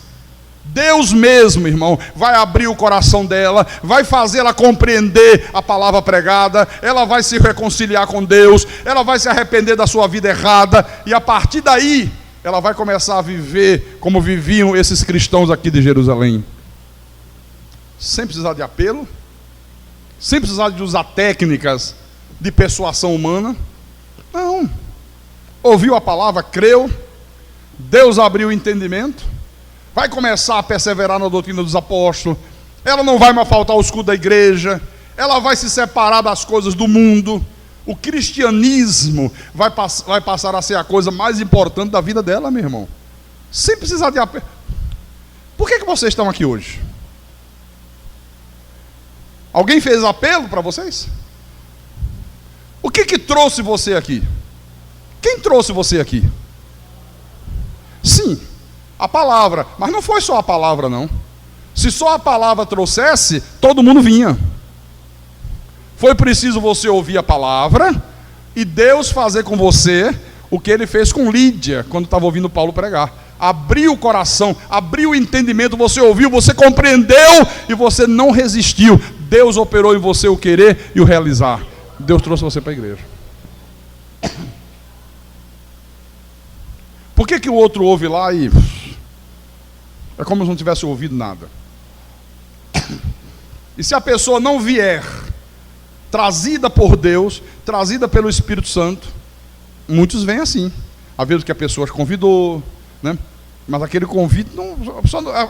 Deus mesmo, irmão, vai abrir o coração dela, vai fazê-la compreender a palavra pregada, ela vai se reconciliar com Deus, ela vai se arrepender da sua vida errada, e a partir daí, ela vai começar a viver como viviam esses cristãos aqui de Jerusalém. Sem precisar de apelo, sem precisar de usar técnicas de persuasão humana. Não. Ouviu a palavra, creu, Deus abriu o entendimento, vai começar a perseverar na doutrina dos apóstolos, ela não vai mais faltar o escudo da igreja, ela vai se separar das coisas do mundo. O cristianismo vai passar a ser a coisa mais importante da vida dela, meu irmão. Sem precisar de apelo. Por que vocês estão aqui hoje? Alguém fez apelo para vocês? O que trouxe você aqui? Quem trouxe você aqui? Sim, a palavra. Mas não foi só a palavra, não. Se só a palavra trouxesse, todo mundo vinha. Foi preciso você ouvir a palavra e Deus fazer com você o que Ele fez com Lídia, quando estava ouvindo Paulo pregar. Abriu o coração, abriu o entendimento, você ouviu, você compreendeu e você não resistiu. Deus operou em você o querer e o realizar. Deus trouxe você para a igreja. Por que o outro ouve lá e é como se não tivesse ouvido nada? E se a pessoa não vier trazida por Deus, trazida pelo Espírito Santo, muitos vêm assim. Às vezes que a pessoa convidou, né? Mas aquele convite,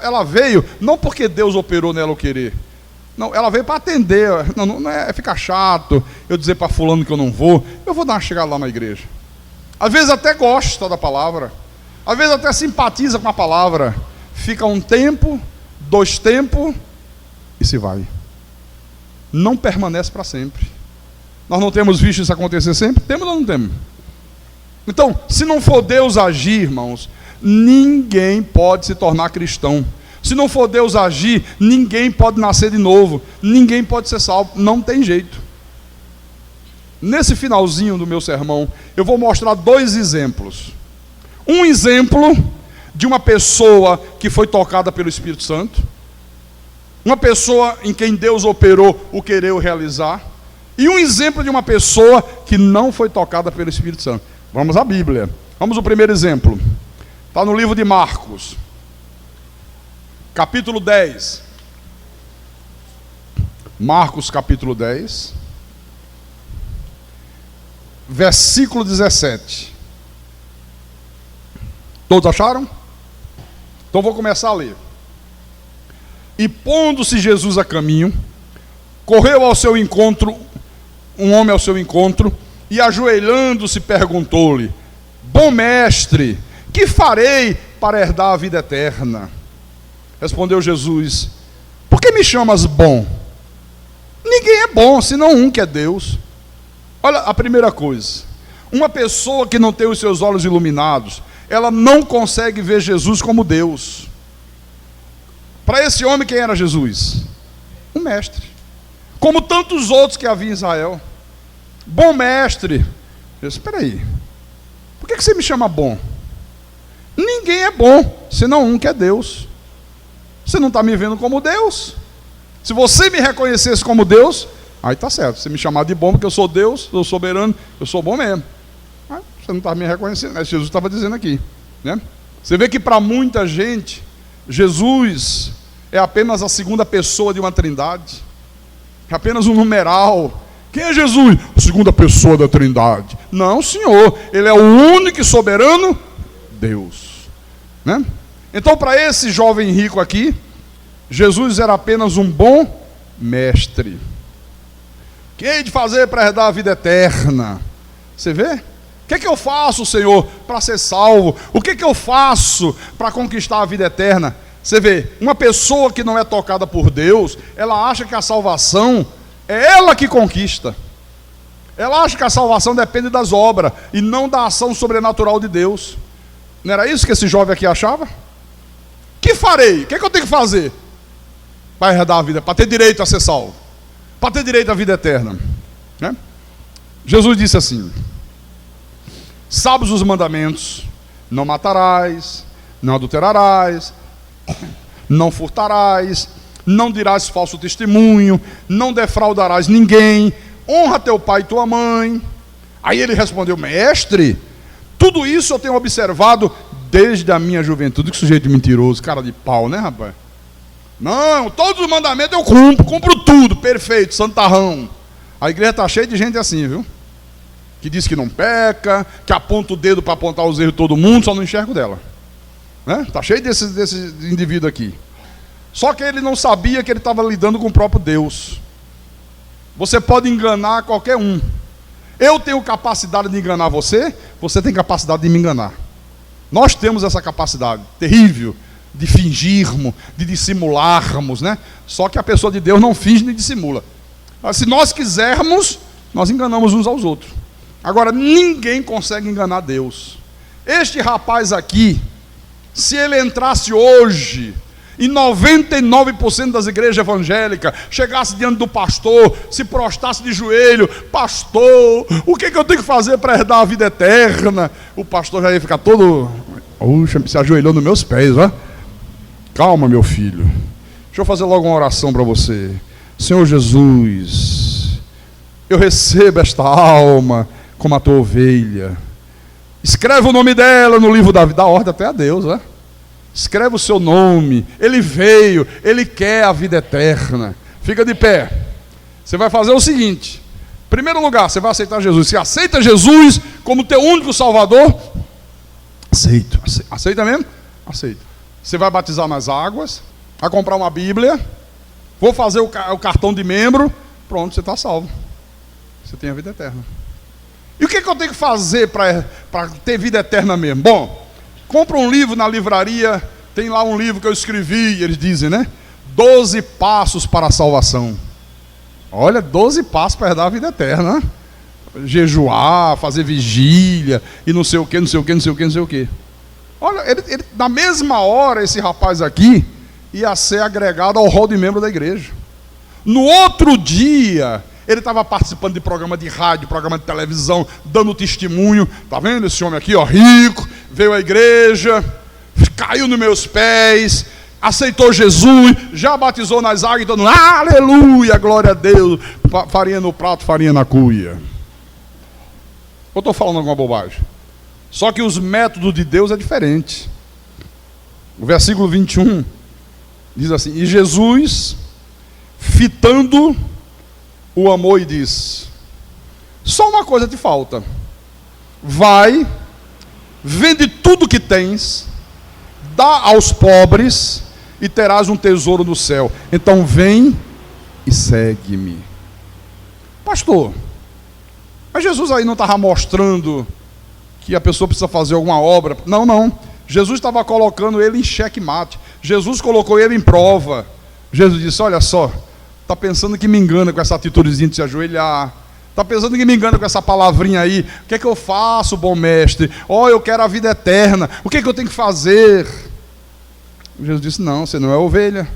ela veio não porque Deus operou nela o querer. Não, ela veio para atender. Não é ficar chato eu dizer para fulano que eu não vou. Eu vou dar uma chegada lá na igreja. Às vezes até gosta da palavra, às vezes até simpatiza com a palavra. Fica um tempo, 2 tempos e se vai. Não permanece para sempre. Nós não temos visto isso acontecer sempre? Temos ou não temos? Então, se não for Deus agir, irmãos, ninguém pode se tornar cristão. Se não for Deus agir, ninguém pode nascer de novo, ninguém pode ser salvo, não tem jeito. Nesse finalzinho do meu sermão, eu vou mostrar 2 exemplos. Um exemplo de uma pessoa que foi tocada pelo Espírito Santo, uma pessoa em quem Deus operou o querer e o realizar, e um exemplo de uma pessoa que não foi tocada pelo Espírito Santo. Vamos à Bíblia. Vamos ao primeiro exemplo. Está no livro de Marcos, capítulo 10. Marcos, capítulo 10, versículo 17. Todos acharam? Então vou começar a ler. E pondo-se Jesus a caminho, correu ao seu encontro, um homem ao seu encontro, e ajoelhando-se perguntou-lhe: Bom mestre, que farei para herdar a vida eterna? Respondeu Jesus: Por que me chamas bom? Ninguém é bom, senão um que é Deus. Olha a primeira coisa. Uma pessoa que não tem os seus olhos iluminados, ela não consegue ver Jesus como Deus. Para esse homem, quem era Jesus? Um mestre. Como tantos outros que havia em Israel. Bom mestre. Eu disse: espera aí, por que você me chama bom? Ninguém é bom, senão um que é Deus. Você não está me vendo como Deus? Se você me reconhecesse como Deus, aí está certo. Você me chamar de bom porque eu sou Deus, eu sou soberano, eu sou bom mesmo. Mas você não está me reconhecendo, né? Jesus estava dizendo aqui, né? Você vê que para muita gente, Jesus é apenas a segunda pessoa de uma trindade, é apenas um numeral. Quem é Jesus? A segunda pessoa da trindade. Não, Senhor, Ele é o único e soberano Deus, né? Então, para esse jovem rico aqui, Jesus era apenas um bom mestre. O que hei de fazer para herdar a vida eterna? Você vê? O que eu faço, Senhor, para ser salvo? O que eu faço para conquistar a vida eterna? Você vê, uma pessoa que não é tocada por Deus, ela acha que a salvação é ela que conquista. Ela acha que a salvação depende das obras e não da ação sobrenatural de Deus. Não era isso que esse jovem aqui achava? Que farei? O que eu tenho que fazer? para herdar a vida, para ter direito a ser salvo, para ter direito à vida eterna, né? Jesus disse assim: sabes os mandamentos: não matarás, não adulterarás, não furtarás, não dirás falso testemunho, não defraudarás ninguém, honra teu pai e tua mãe. Aí ele respondeu: mestre, tudo isso eu tenho observado desde a minha juventude. Que sujeito mentiroso, cara de pau, né, rapaz? Não, todos os mandamentos eu cumpro tudo, perfeito, santarrão. A igreja está cheia de gente assim, viu? Que diz que não peca, que aponta o dedo para apontar os erros de todo mundo, só não enxerga o dela, né? Está cheio desse indivíduo aqui. Só que ele não sabia que ele estava lidando com o próprio Deus. Você pode enganar qualquer um. Eu tenho capacidade de enganar você, você tem capacidade de me enganar. Nós temos essa capacidade terrível de fingirmos, de dissimularmos, né? Só que a pessoa de Deus não finge nem dissimula. Mas se nós quisermos, nós enganamos uns aos outros. Agora, ninguém consegue enganar Deus. Este rapaz aqui, se ele entrasse hoje e 99% das igrejas evangélicas chegasse diante do pastor, se prostrasse de joelho: pastor, o que eu tenho que fazer para herdar a vida eterna? O pastor já ia ficar todo: puxa, se ajoelhou nos meus pés, ó. Calma, meu filho, deixa eu fazer logo uma oração para você. Senhor Jesus, eu recebo esta alma como a tua ovelha. Escreve o nome dela no livro da vida. Dá ordem até a Deus, ó. Escreve o seu nome. Ele veio, ele quer a vida eterna. Fica de pé. Você vai fazer o seguinte: em primeiro lugar, você vai aceitar Jesus. Você aceita Jesus como teu único Salvador? Aceito. Aceita mesmo? Aceito. Você vai batizar nas águas, vai comprar uma Bíblia, vou fazer o cartão de membro. Pronto, você está salvo. Você tem a vida eterna. E o que eu tenho que fazer para ter vida eterna mesmo? Bom, compra um livro na livraria, tem lá um livro que eu escrevi, eles dizem, né? 12 passos para a salvação. Olha, 12 passos para herdar a vida eterna, né? Jejuar, fazer vigília, e não sei o que, não sei o que, não sei o que, não sei o que. Olha, ele, na mesma hora, esse rapaz aqui ia ser agregado ao rol de membro da igreja. No outro dia, ele estava participando de programa de rádio, programa de televisão, dando testemunho. Tá vendo esse homem aqui, ó, rico, veio à igreja, caiu nos meus pés, aceitou Jesus, já batizou nas águas, todo mundo: aleluia, glória a Deus, farinha no prato, farinha na cuia. Eu estou falando alguma bobagem? Só que os métodos de Deus é diferente. O versículo 21 diz assim: e Jesus, fitando, o amou e disse: só uma coisa te falta. Vai, vende tudo que tens, dá aos pobres e terás um tesouro no céu. Então vem e segue-me. Pastor, mas Jesus aí não estava mostrando que a pessoa precisa fazer alguma obra? Não, não. Jesus estava colocando ele em xeque-mate. Jesus colocou ele em prova. Jesus disse: olha só, está pensando que me engana com essa atitudezinha de se ajoelhar, está pensando que me engana com essa palavrinha aí. O que é que eu faço, bom mestre? Eu quero a vida eterna. O que é que eu tenho que fazer? Jesus disse: não, você não é ovelha.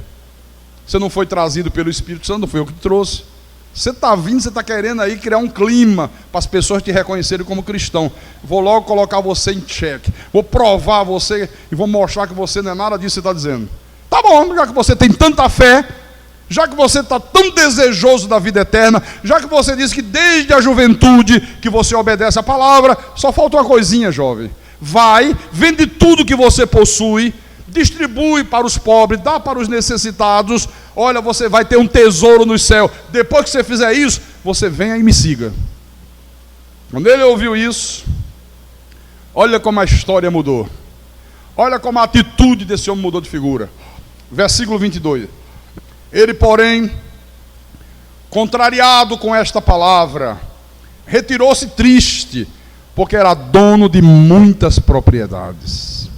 Você não foi trazido pelo Espírito Santo, não foi eu que te trouxe. Você está vindo, você está querendo aí criar um clima para as pessoas te reconhecerem como cristão. Vou logo colocar você em xeque. Vou provar você e vou mostrar que você não é nada disso que você está dizendo. Tá bom, já que você tem tanta fé, já que você está tão desejoso da vida eterna, já que você diz que desde a juventude que você obedece a palavra, só falta uma coisinha, jovem. Vai, vende tudo que você possui, distribui para os pobres, dá para os necessitados. Olha, você vai ter um tesouro no céu. Depois que você fizer isso, você venha e me siga. Quando ele ouviu isso, olha como a história mudou. Olha como a atitude desse homem mudou de figura. Versículo 22. Ele, porém, contrariado com esta palavra, retirou-se triste, porque era dono de muitas propriedades.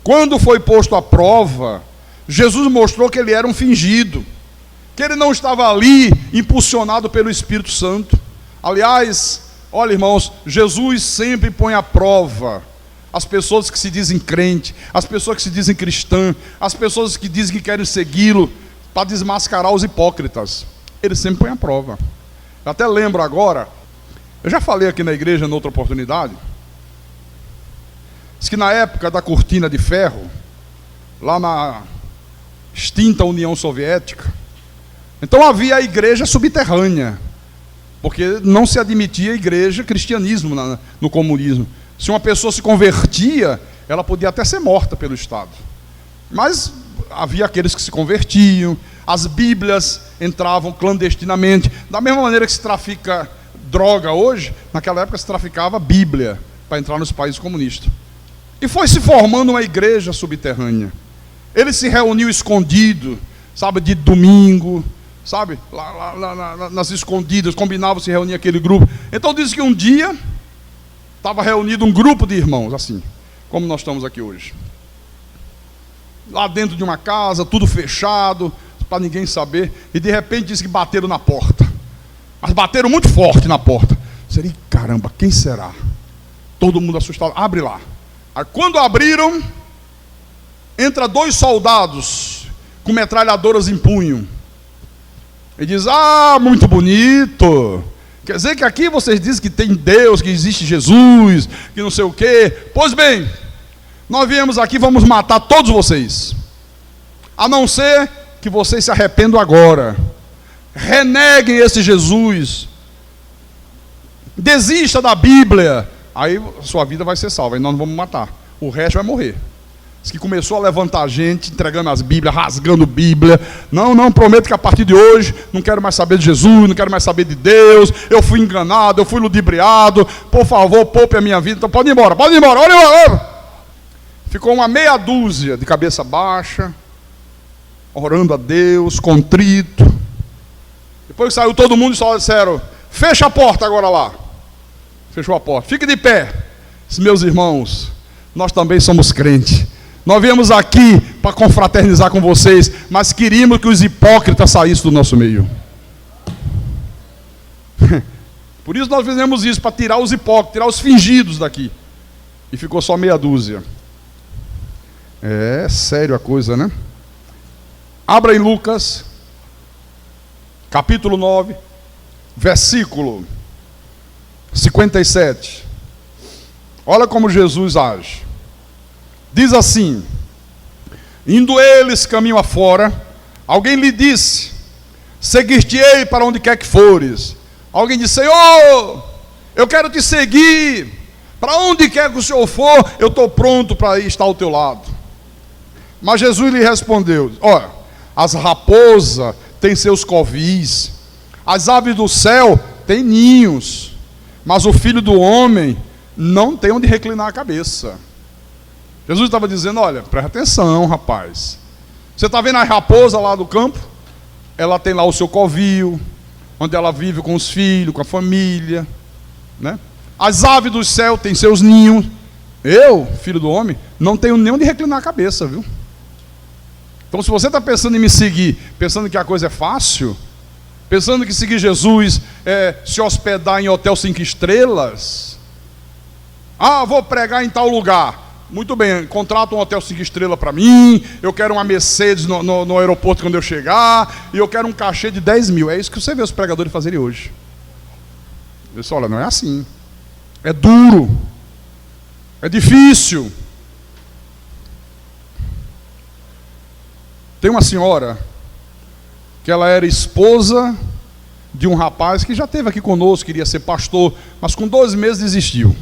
Quando foi posto à prova, Jesus mostrou que ele era um fingido, que ele não estava ali impulsionado pelo Espírito Santo. Aliás, olha, irmãos, Jesus sempre põe à prova as pessoas que se dizem crente, as pessoas que se dizem cristã, as pessoas que dizem que querem segui-lo. para desmascarar os hipócritas. Ele sempre põe à prova. Eu até lembro agora, eu já falei aqui na igreja, em outra oportunidade, diz que na época da cortina de ferro, lá na extinta União Soviética, então havia a igreja subterrânea, porque não se admitia igreja, cristianismo no comunismo. Se uma pessoa se convertia, ela podia até ser morta pelo Estado. Mas havia aqueles que se convertiam, as Bíblias entravam clandestinamente, da mesma maneira que se trafica droga hoje, naquela época se traficava Bíblia para entrar nos países comunistas. E foi se formando uma igreja subterrânea. Ele se reuniu escondido, sabe, de domingo, sabe, lá nas escondidas, combinavam se reunir aquele grupo. Então diz que um dia estava reunido um grupo de irmãos, assim, como nós estamos aqui hoje. Lá dentro de uma casa, tudo fechado, para ninguém saber, e de repente diz que bateram na porta. Mas bateram muito forte na porta. Seria, caramba, quem será? Todo mundo assustado, abre lá. Aí quando abriram, entra 2 soldados com metralhadoras em punho. E diz, muito bonito. Quer dizer que aqui vocês dizem que tem Deus, que existe Jesus, que não sei o quê. Pois bem, nós viemos aqui, vamos matar todos vocês. A não ser que vocês se arrependam agora. Reneguem esse Jesus. Desista da Bíblia. Aí sua vida vai ser salva, aí nós não vamos matar. O resto vai morrer. Diz que começou a levantar gente, entregando as Bíblias, rasgando Bíblia. Não, prometo que a partir de hoje não quero mais saber de Jesus, não quero mais saber de Deus. Eu fui enganado, eu fui ludibriado. Por favor, poupe a minha vida. Então pode ir embora, olha. Ficou uma meia dúzia de cabeça baixa, orando a Deus, contrito. Depois que saiu todo mundo, só disseram, fecha a porta agora lá. Fechou a porta. Fique de pé. Meus irmãos, nós também somos crentes. Nós viemos aqui para confraternizar com vocês, mas queríamos que os hipócritas saíssem do nosso meio. Por isso nós fizemos isso, para tirar os hipócritas, tirar os fingidos daqui. E ficou só meia dúzia. É sério a coisa, né? Abra em Lucas, capítulo 9, versículo 57. Olha como Jesus age. Diz assim: indo eles caminho afora, alguém lhe disse, seguir-te-ei para onde quer que fores. Alguém disse, Senhor, eu quero te seguir, para onde quer que o Senhor for, eu estou pronto para estar ao teu lado. Mas Jesus lhe respondeu, olha, as raposas têm seus covis, as aves do céu têm ninhos, mas o Filho do Homem não tem onde reclinar a cabeça. Jesus estava dizendo, olha, presta atenção, rapaz. Você está vendo a raposa lá do campo? Ela tem lá o seu covil, onde ela vive com os filhos, com a família, né? As aves do céu têm seus ninhos. Eu, Filho do Homem, não tenho nem onde reclinar a cabeça, viu? Então, se você está pensando em me seguir, pensando que a coisa é fácil, pensando que seguir Jesus é se hospedar em hotel 5 estrelas, vou pregar em tal lugar. Muito bem, contrata um hotel 5 estrelas para mim, eu quero uma Mercedes no aeroporto quando eu chegar, e eu quero um cachê de 10 mil. É isso que você vê os pregadores fazerem hoje. Eu disse, olha, não é assim. É duro. É difícil. Tem uma senhora que ela era esposa de um rapaz que já esteve aqui conosco, queria ser pastor, mas com 2 meses desistiu.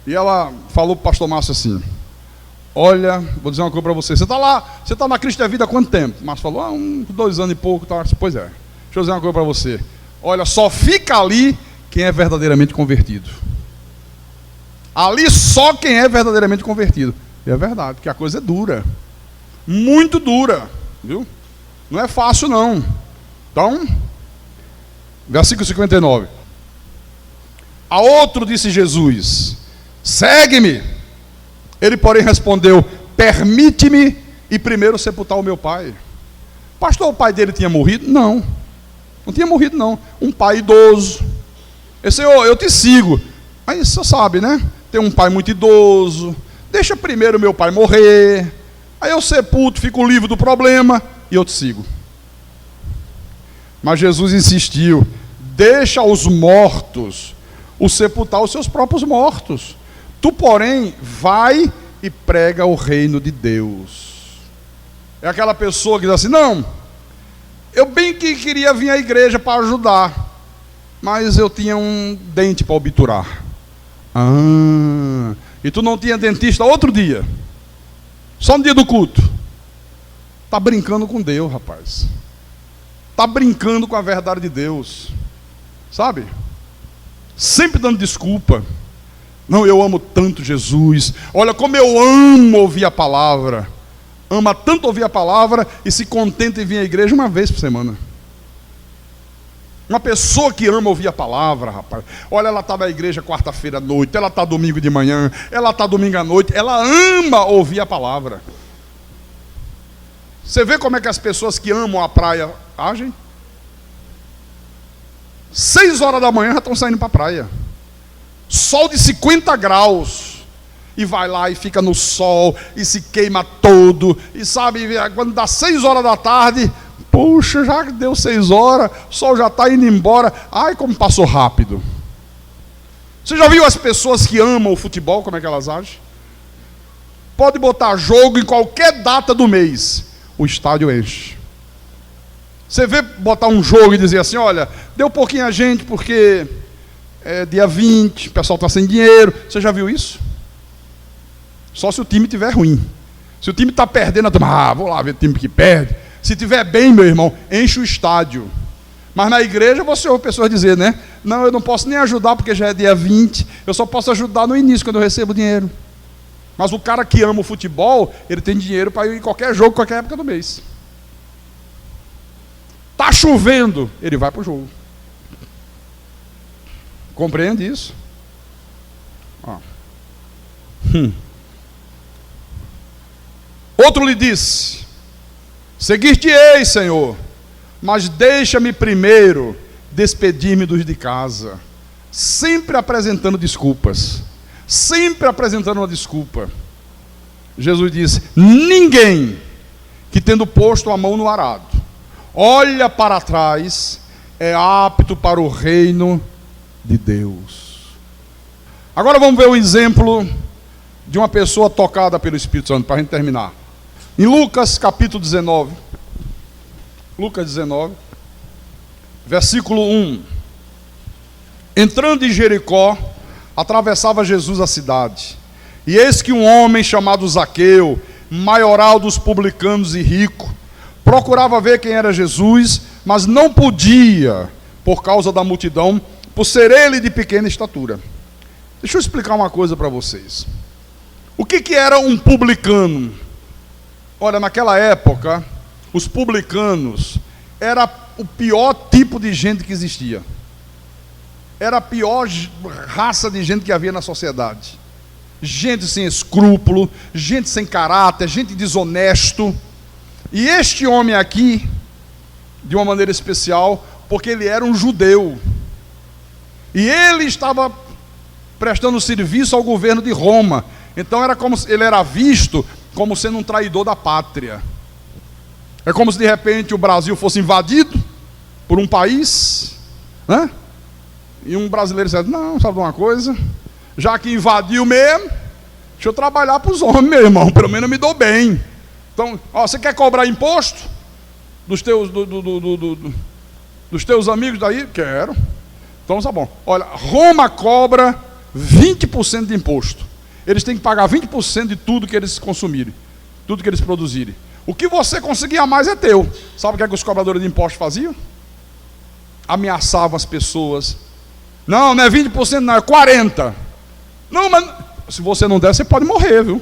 E ela falou para o pastor Márcio assim, olha, vou dizer uma coisa para você, você está na Cristo da Vida há quanto tempo? Márcio falou, 2 anos e pouco. Tá. Pois é, deixa eu dizer uma coisa para você, olha, só fica ali quem é verdadeiramente convertido. Ali só quem é verdadeiramente convertido. E é verdade, que a coisa é dura, muito dura, viu? Não é fácil não. Então, versículo 59. A outro disse Jesus, segue-me. Ele, porém, respondeu, permite-me ir primeiro sepultar o meu pai. Pastor, o pai dele tinha morrido? Não tinha morrido não. Um pai idoso. Eu, Senhor, eu te sigo. Aí você sabe, né? Tem um pai muito idoso. Deixa primeiro meu pai morrer. Aí eu sepulto, fico livre do problema e eu te sigo. Mas Jesus insistiu: deixa os mortos o sepultar os seus próprios mortos. Tu, porém, vai e prega o reino de Deus. É aquela pessoa que diz assim: não, eu bem que queria vir à igreja para ajudar, mas eu tinha um dente para obturar. E tu não tinha dentista outro dia? Só no dia do culto? Está brincando com Deus, rapaz. Está brincando com a verdade de Deus. Sabe? Sempre dando desculpa. Não, eu amo tanto Jesus. Olha como eu amo ouvir a palavra. Ama tanto ouvir a palavra e se contenta em vir à igreja uma vez por semana. Uma pessoa que ama ouvir a palavra, rapaz. Olha, ela está na igreja quarta-feira à noite, ela está domingo de manhã, ela está domingo à noite, ela ama ouvir a palavra. Você vê como é que as pessoas que amam a praia agem? 6 horas da manhã já estão saindo para a praia. Sol de 50 graus. E vai lá e fica no sol, e se queima todo. E sabe, quando dá 6 horas da tarde... Puxa, já deu 6 horas, o sol já está indo embora. Ai, como passou rápido. Você já viu as pessoas que amam o futebol, como é que elas agem? Pode botar jogo em qualquer data do mês, o estádio enche. Você vê botar um jogo e dizer assim: olha, deu pouquinho a gente porque é dia 20, o pessoal está sem dinheiro. Você já viu isso? Só se o time estiver ruim. Se o time está perdendo, vou lá ver o time que perde. Se estiver bem, meu irmão, enche o estádio. Mas na igreja você ouve pessoas dizer, né? Não, eu não posso nem ajudar porque já é dia 20. Eu só posso ajudar no início, quando eu recebo dinheiro. Mas o cara que ama o futebol, ele tem dinheiro para ir em qualquer jogo, qualquer época do mês. Está chovendo, ele vai para o jogo. Compreende isso? Outro lhe disse: seguir-te-ei, Senhor, mas deixa-me primeiro despedir-me dos de casa. Sempre apresentando desculpas. Sempre apresentando uma desculpa. Jesus disse: ninguém que, tendo posto a mão no arado, olha para trás, é apto para o reino de Deus. Agora vamos ver um exemplo de uma pessoa tocada pelo Espírito Santo, para a gente terminar. Em Lucas capítulo 19, Lucas 19, versículo 1. Entrando em Jericó, atravessava Jesus a cidade. E eis que um homem chamado Zaqueu, maioral dos publicanos e rico, procurava ver quem era Jesus, mas não podia, por causa da multidão, por ser ele de pequena estatura. Deixa eu explicar uma coisa para vocês. O que era um publicano? Olha, naquela época, os publicanos era o pior tipo de gente que existia. Era a pior raça de gente que havia na sociedade. Gente sem escrúpulo, gente sem caráter, gente desonesto. E este homem aqui, de uma maneira especial, porque ele era um judeu. E ele estava prestando serviço ao governo de Roma. Então era como se ele era visto como sendo um traidor da pátria. É como se de repente o Brasil fosse invadido por um país, né? E um brasileiro disse: não, sabe de uma coisa? Já que invadiu mesmo, deixa eu trabalhar para os homens, meu irmão, pelo menos eu me dou bem. Então, você quer cobrar imposto dos teus, dos teus amigos daí? Quero. Então tá bom. Olha, Roma cobra 20% de imposto. Eles têm que pagar 20% de tudo que eles consumirem, tudo que eles produzirem. O que você conseguir a mais é teu. Sabe o que é que os cobradores de impostos faziam? Ameaçavam as pessoas. Não é 20%, não, é 40%. Não, mas se você não der, você pode morrer, viu?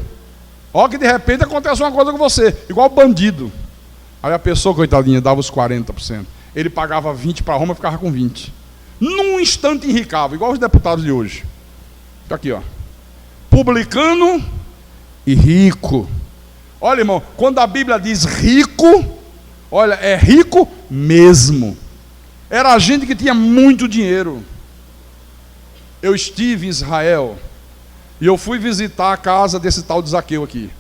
Olha que de repente acontece uma coisa com você, igual bandido. Aí a pessoa, coitadinha, dava os 40%. Ele pagava 20% para Roma e ficava com 20%. Num instante enricava, igual os deputados de hoje. Está aqui, ó. Publicano e rico. Olha, irmão, quando a Bíblia diz rico, olha, é rico mesmo. Era gente que tinha muito dinheiro. Eu estive em Israel e eu fui visitar a casa desse tal de Zaqueu aqui.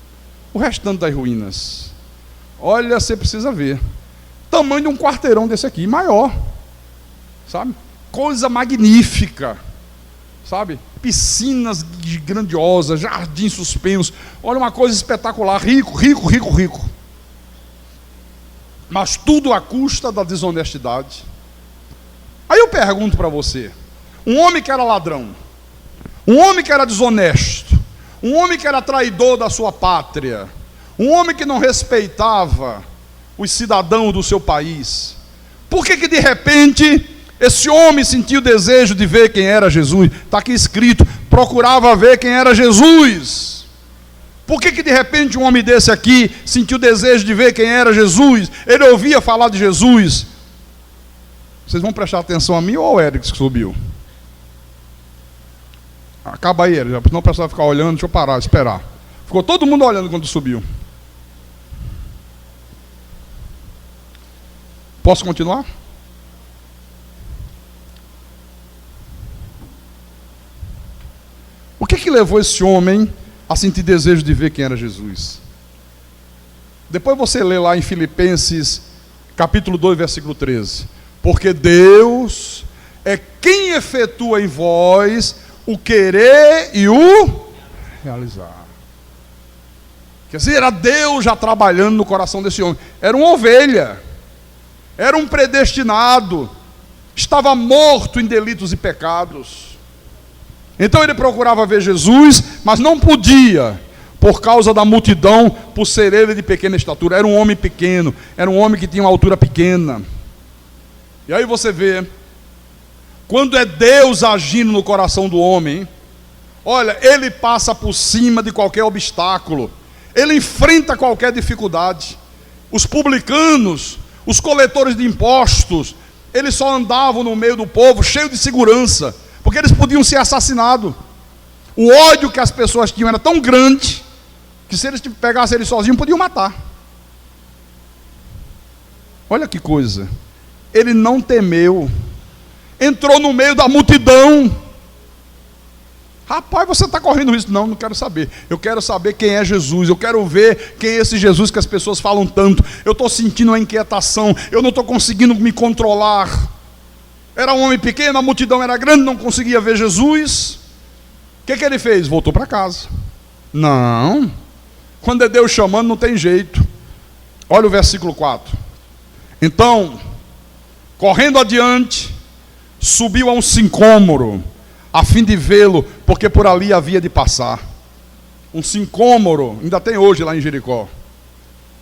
O restante das ruínas. Olha, você precisa ver. tamanho de um quarteirão desse aqui, maior, sabe? Coisa magnífica, sabe? Piscinas grandiosas, jardins suspensos, olha, uma coisa espetacular, rico, rico, rico, rico. Mas tudo à custa da desonestidade. Aí eu pergunto para você, um homem que era ladrão, um homem que era desonesto, um homem que era traidor da sua pátria, um homem que não respeitava os cidadãos do seu país, por que de repente esse homem sentiu o desejo de ver quem era Jesus? Está aqui escrito, procurava ver quem era Jesus. Por que de repente um homem desse aqui sentiu o desejo de ver quem era Jesus? Ele ouvia falar de Jesus. Vocês vão prestar atenção a mim ou ao Eric que subiu? Acaba aí, Eric, não precisava ficar olhando, deixa eu parar, esperar. Ficou todo mundo olhando quando subiu. Posso continuar? O que levou esse homem a sentir desejo de ver quem era Jesus? Depois você lê lá em Filipenses, capítulo 2, versículo 13. Porque Deus é quem efetua em vós o querer e o realizar. Quer dizer, era Deus já trabalhando no coração desse homem. Era uma ovelha, era um predestinado, estava morto em delitos e pecados. Então ele procurava ver Jesus, mas não podia, por causa da multidão, por ser ele de pequena estatura. Era um homem pequeno, era um homem que tinha uma altura pequena. E aí você vê, quando é Deus agindo no coração do homem, olha, ele passa por cima de qualquer obstáculo, ele enfrenta qualquer dificuldade. Os publicanos, os coletores de impostos, eles só andavam no meio do povo cheio de segurança, porque eles podiam ser assassinados. O ódio que as pessoas tinham era tão grande, que se eles pegassem ele sozinho, podiam matar. Olha que coisa. Ele não temeu, entrou no meio da multidão. Rapaz, você está correndo risco? Não, não quero saber. Eu quero saber quem é Jesus. Eu quero ver quem é esse Jesus que as pessoas falam tanto. Eu estou sentindo uma inquietação. Eu não estou conseguindo me controlar. Era um homem pequeno, a multidão era grande, não conseguia ver Jesus. O que ele fez? Voltou para casa. Não. Quando é Deus chamando, não tem jeito. Olha o versículo 4. Então, correndo adiante, subiu a um sicômoro, a fim de vê-lo, porque por ali havia de passar. Um sicômoro, ainda tem hoje lá em Jericó.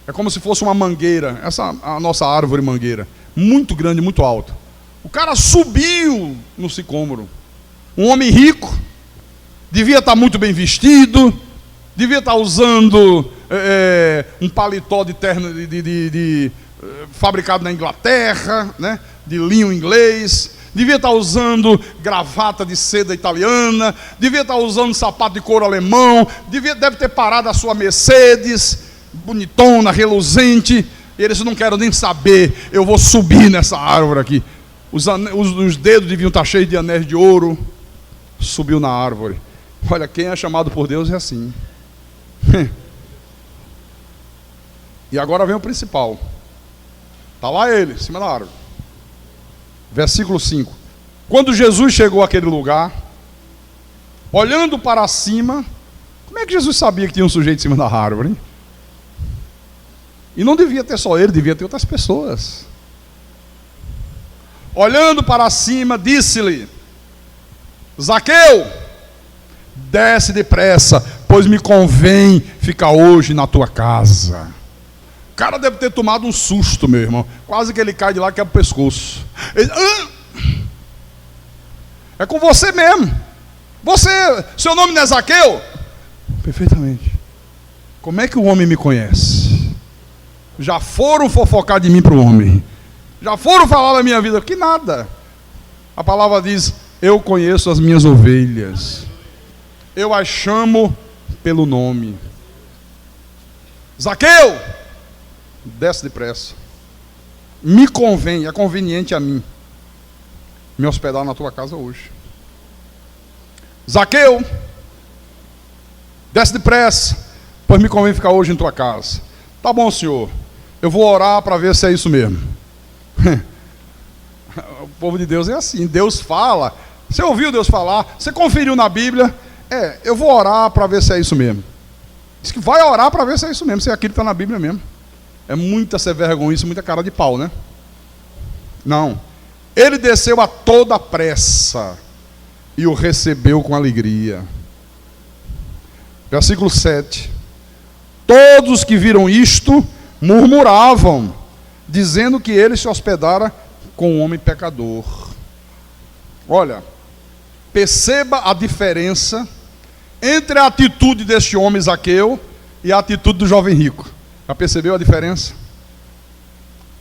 É como se fosse uma mangueira, essa a nossa árvore mangueira, muito grande, muito alta. O cara subiu no sicômoro. Um homem rico, devia estar muito bem vestido, devia estar usando um paletó de terno fabricado na Inglaterra, né, de linho inglês, devia estar usando gravata de seda italiana, devia estar usando sapato de couro alemão, deve ter parado a sua Mercedes, bonitona, reluzente, e eles não quero nem saber, eu vou subir nessa árvore aqui. Os dedos deviam estar cheios de anéis de ouro. Subiu na árvore. Olha, quem é chamado por Deus é assim. E agora vem o principal. Está lá ele, em cima da árvore. Versículo 5. Quando Jesus chegou àquele lugar, olhando para cima, como é que Jesus sabia que tinha um sujeito em cima da árvore, hein? E não devia ter só ele, devia ter outras pessoas. Olhando para cima, disse-lhe: Zaqueu, desce depressa, pois me convém ficar hoje na tua casa. O cara deve ter tomado um susto, meu irmão. Quase que ele cai de lá, quebra o pescoço. Ele, é com você mesmo. Seu nome não é Zaqueu? Perfeitamente. Como é que o homem me conhece? Já foram fofocar de mim para o homem. Já foram falar da minha vida? Que nada. A palavra diz: eu conheço as minhas ovelhas. Eu as chamo pelo nome. Zaqueu, desce depressa. Me convém, é conveniente a mim me hospedar na tua casa hoje. Zaqueu, desce depressa, pois me convém ficar hoje em tua casa. Tá bom, senhor. Eu vou orar para ver se é isso mesmo. O povo de Deus é assim, Deus fala. Você ouviu Deus falar? Você conferiu na Bíblia? Eu vou orar para ver se é isso mesmo. Diz que vai orar para ver se é isso mesmo, se é aquilo que está na Bíblia mesmo. É muita ser vergonhice, muita cara de pau, né? Não. Ele desceu a toda pressa e o recebeu com alegria. Versículo 7. Todos os que viram isto murmuravam, dizendo que ele se hospedara com um homem pecador. Olha, perceba a diferença entre a atitude deste homem Zaqueu e a atitude do jovem rico. Já percebeu a diferença?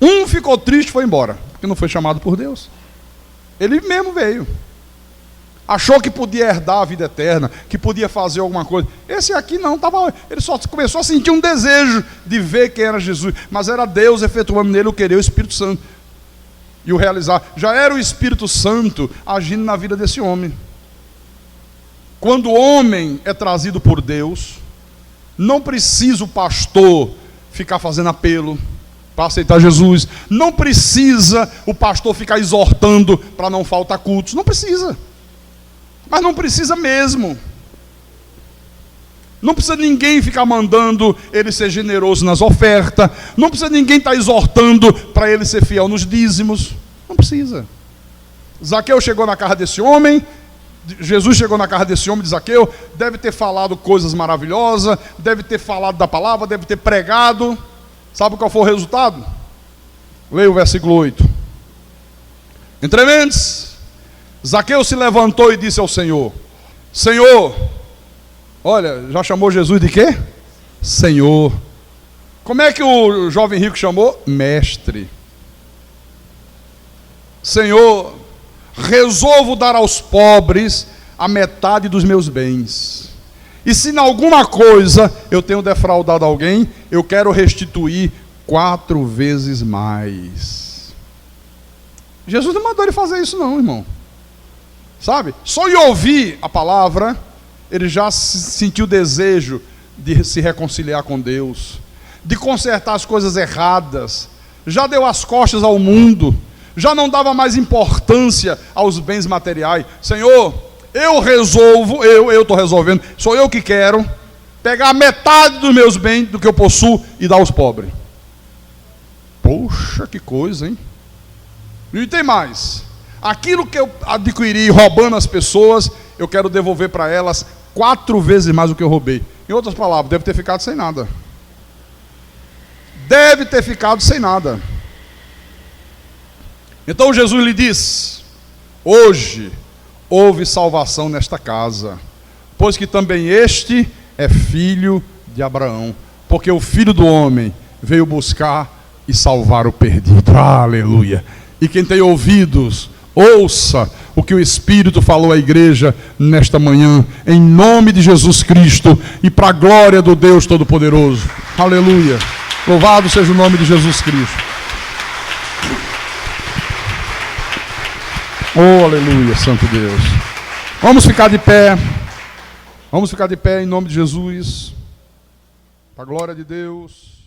Um ficou triste e foi embora, porque não foi chamado por Deus. Ele mesmo veio. Achou que podia herdar a vida eterna, que podia fazer alguma coisa. Esse aqui não, ele só começou a sentir um desejo de ver quem era Jesus, mas era Deus efetuando nele o querer, o Espírito Santo, e o realizar. Já era o Espírito Santo agindo na vida desse homem. Quando o homem é trazido por Deus, não precisa o pastor ficar fazendo apelo para aceitar Jesus, não precisa o pastor ficar exortando para não faltar cultos, não precisa. Mas não precisa mesmo. Não precisa ninguém ficar mandando ele ser generoso nas ofertas. Não precisa ninguém estar exortando para ele ser fiel nos dízimos. Não precisa. Zaqueu chegou na casa desse homem. Jesus chegou na casa desse homem de Zaqueu. Deve ter falado coisas maravilhosas. Deve ter falado da palavra. Deve ter pregado. Sabe qual foi o resultado? Leia o versículo 8. Entrementes, Zaqueu se levantou e disse ao Senhor: Senhor, olha, já chamou Jesus de quê? Senhor. Como é que o jovem rico chamou? Mestre. Senhor, resolvo dar aos pobres a metade dos meus bens. E se em alguma coisa eu tenho defraudado alguém, eu quero restituir 4 vezes mais. Jesus não mandou ele fazer isso não, irmão. Sabe? Só em ouvir a palavra, ele já sentiu o desejo de se reconciliar com Deus, de consertar as coisas erradas, já deu as costas ao mundo, já não dava mais importância aos bens materiais. Senhor, eu resolvo, eu estou resolvendo, sou eu que quero pegar metade dos meus bens, do que eu possuo, e dar aos pobres. Poxa, que coisa, hein? E tem mais. Aquilo que eu adquiri roubando as pessoas, eu quero devolver para elas 4 vezes mais do que eu roubei. Em outras palavras, deve ter ficado sem nada. Deve ter ficado sem nada. Então Jesus lhe diz: hoje houve salvação nesta casa, pois que também este é filho de Abraão, porque o Filho do Homem veio buscar e salvar o perdido. Aleluia. E quem tem ouvidos, ouça o que o Espírito falou à igreja nesta manhã, em nome de Jesus Cristo e para a glória do Deus Todo-Poderoso. Aleluia. Louvado seja o nome de Jesus Cristo. Oh, aleluia, Santo Deus. Vamos ficar de pé. Vamos ficar de pé em nome de Jesus. Para a glória de Deus.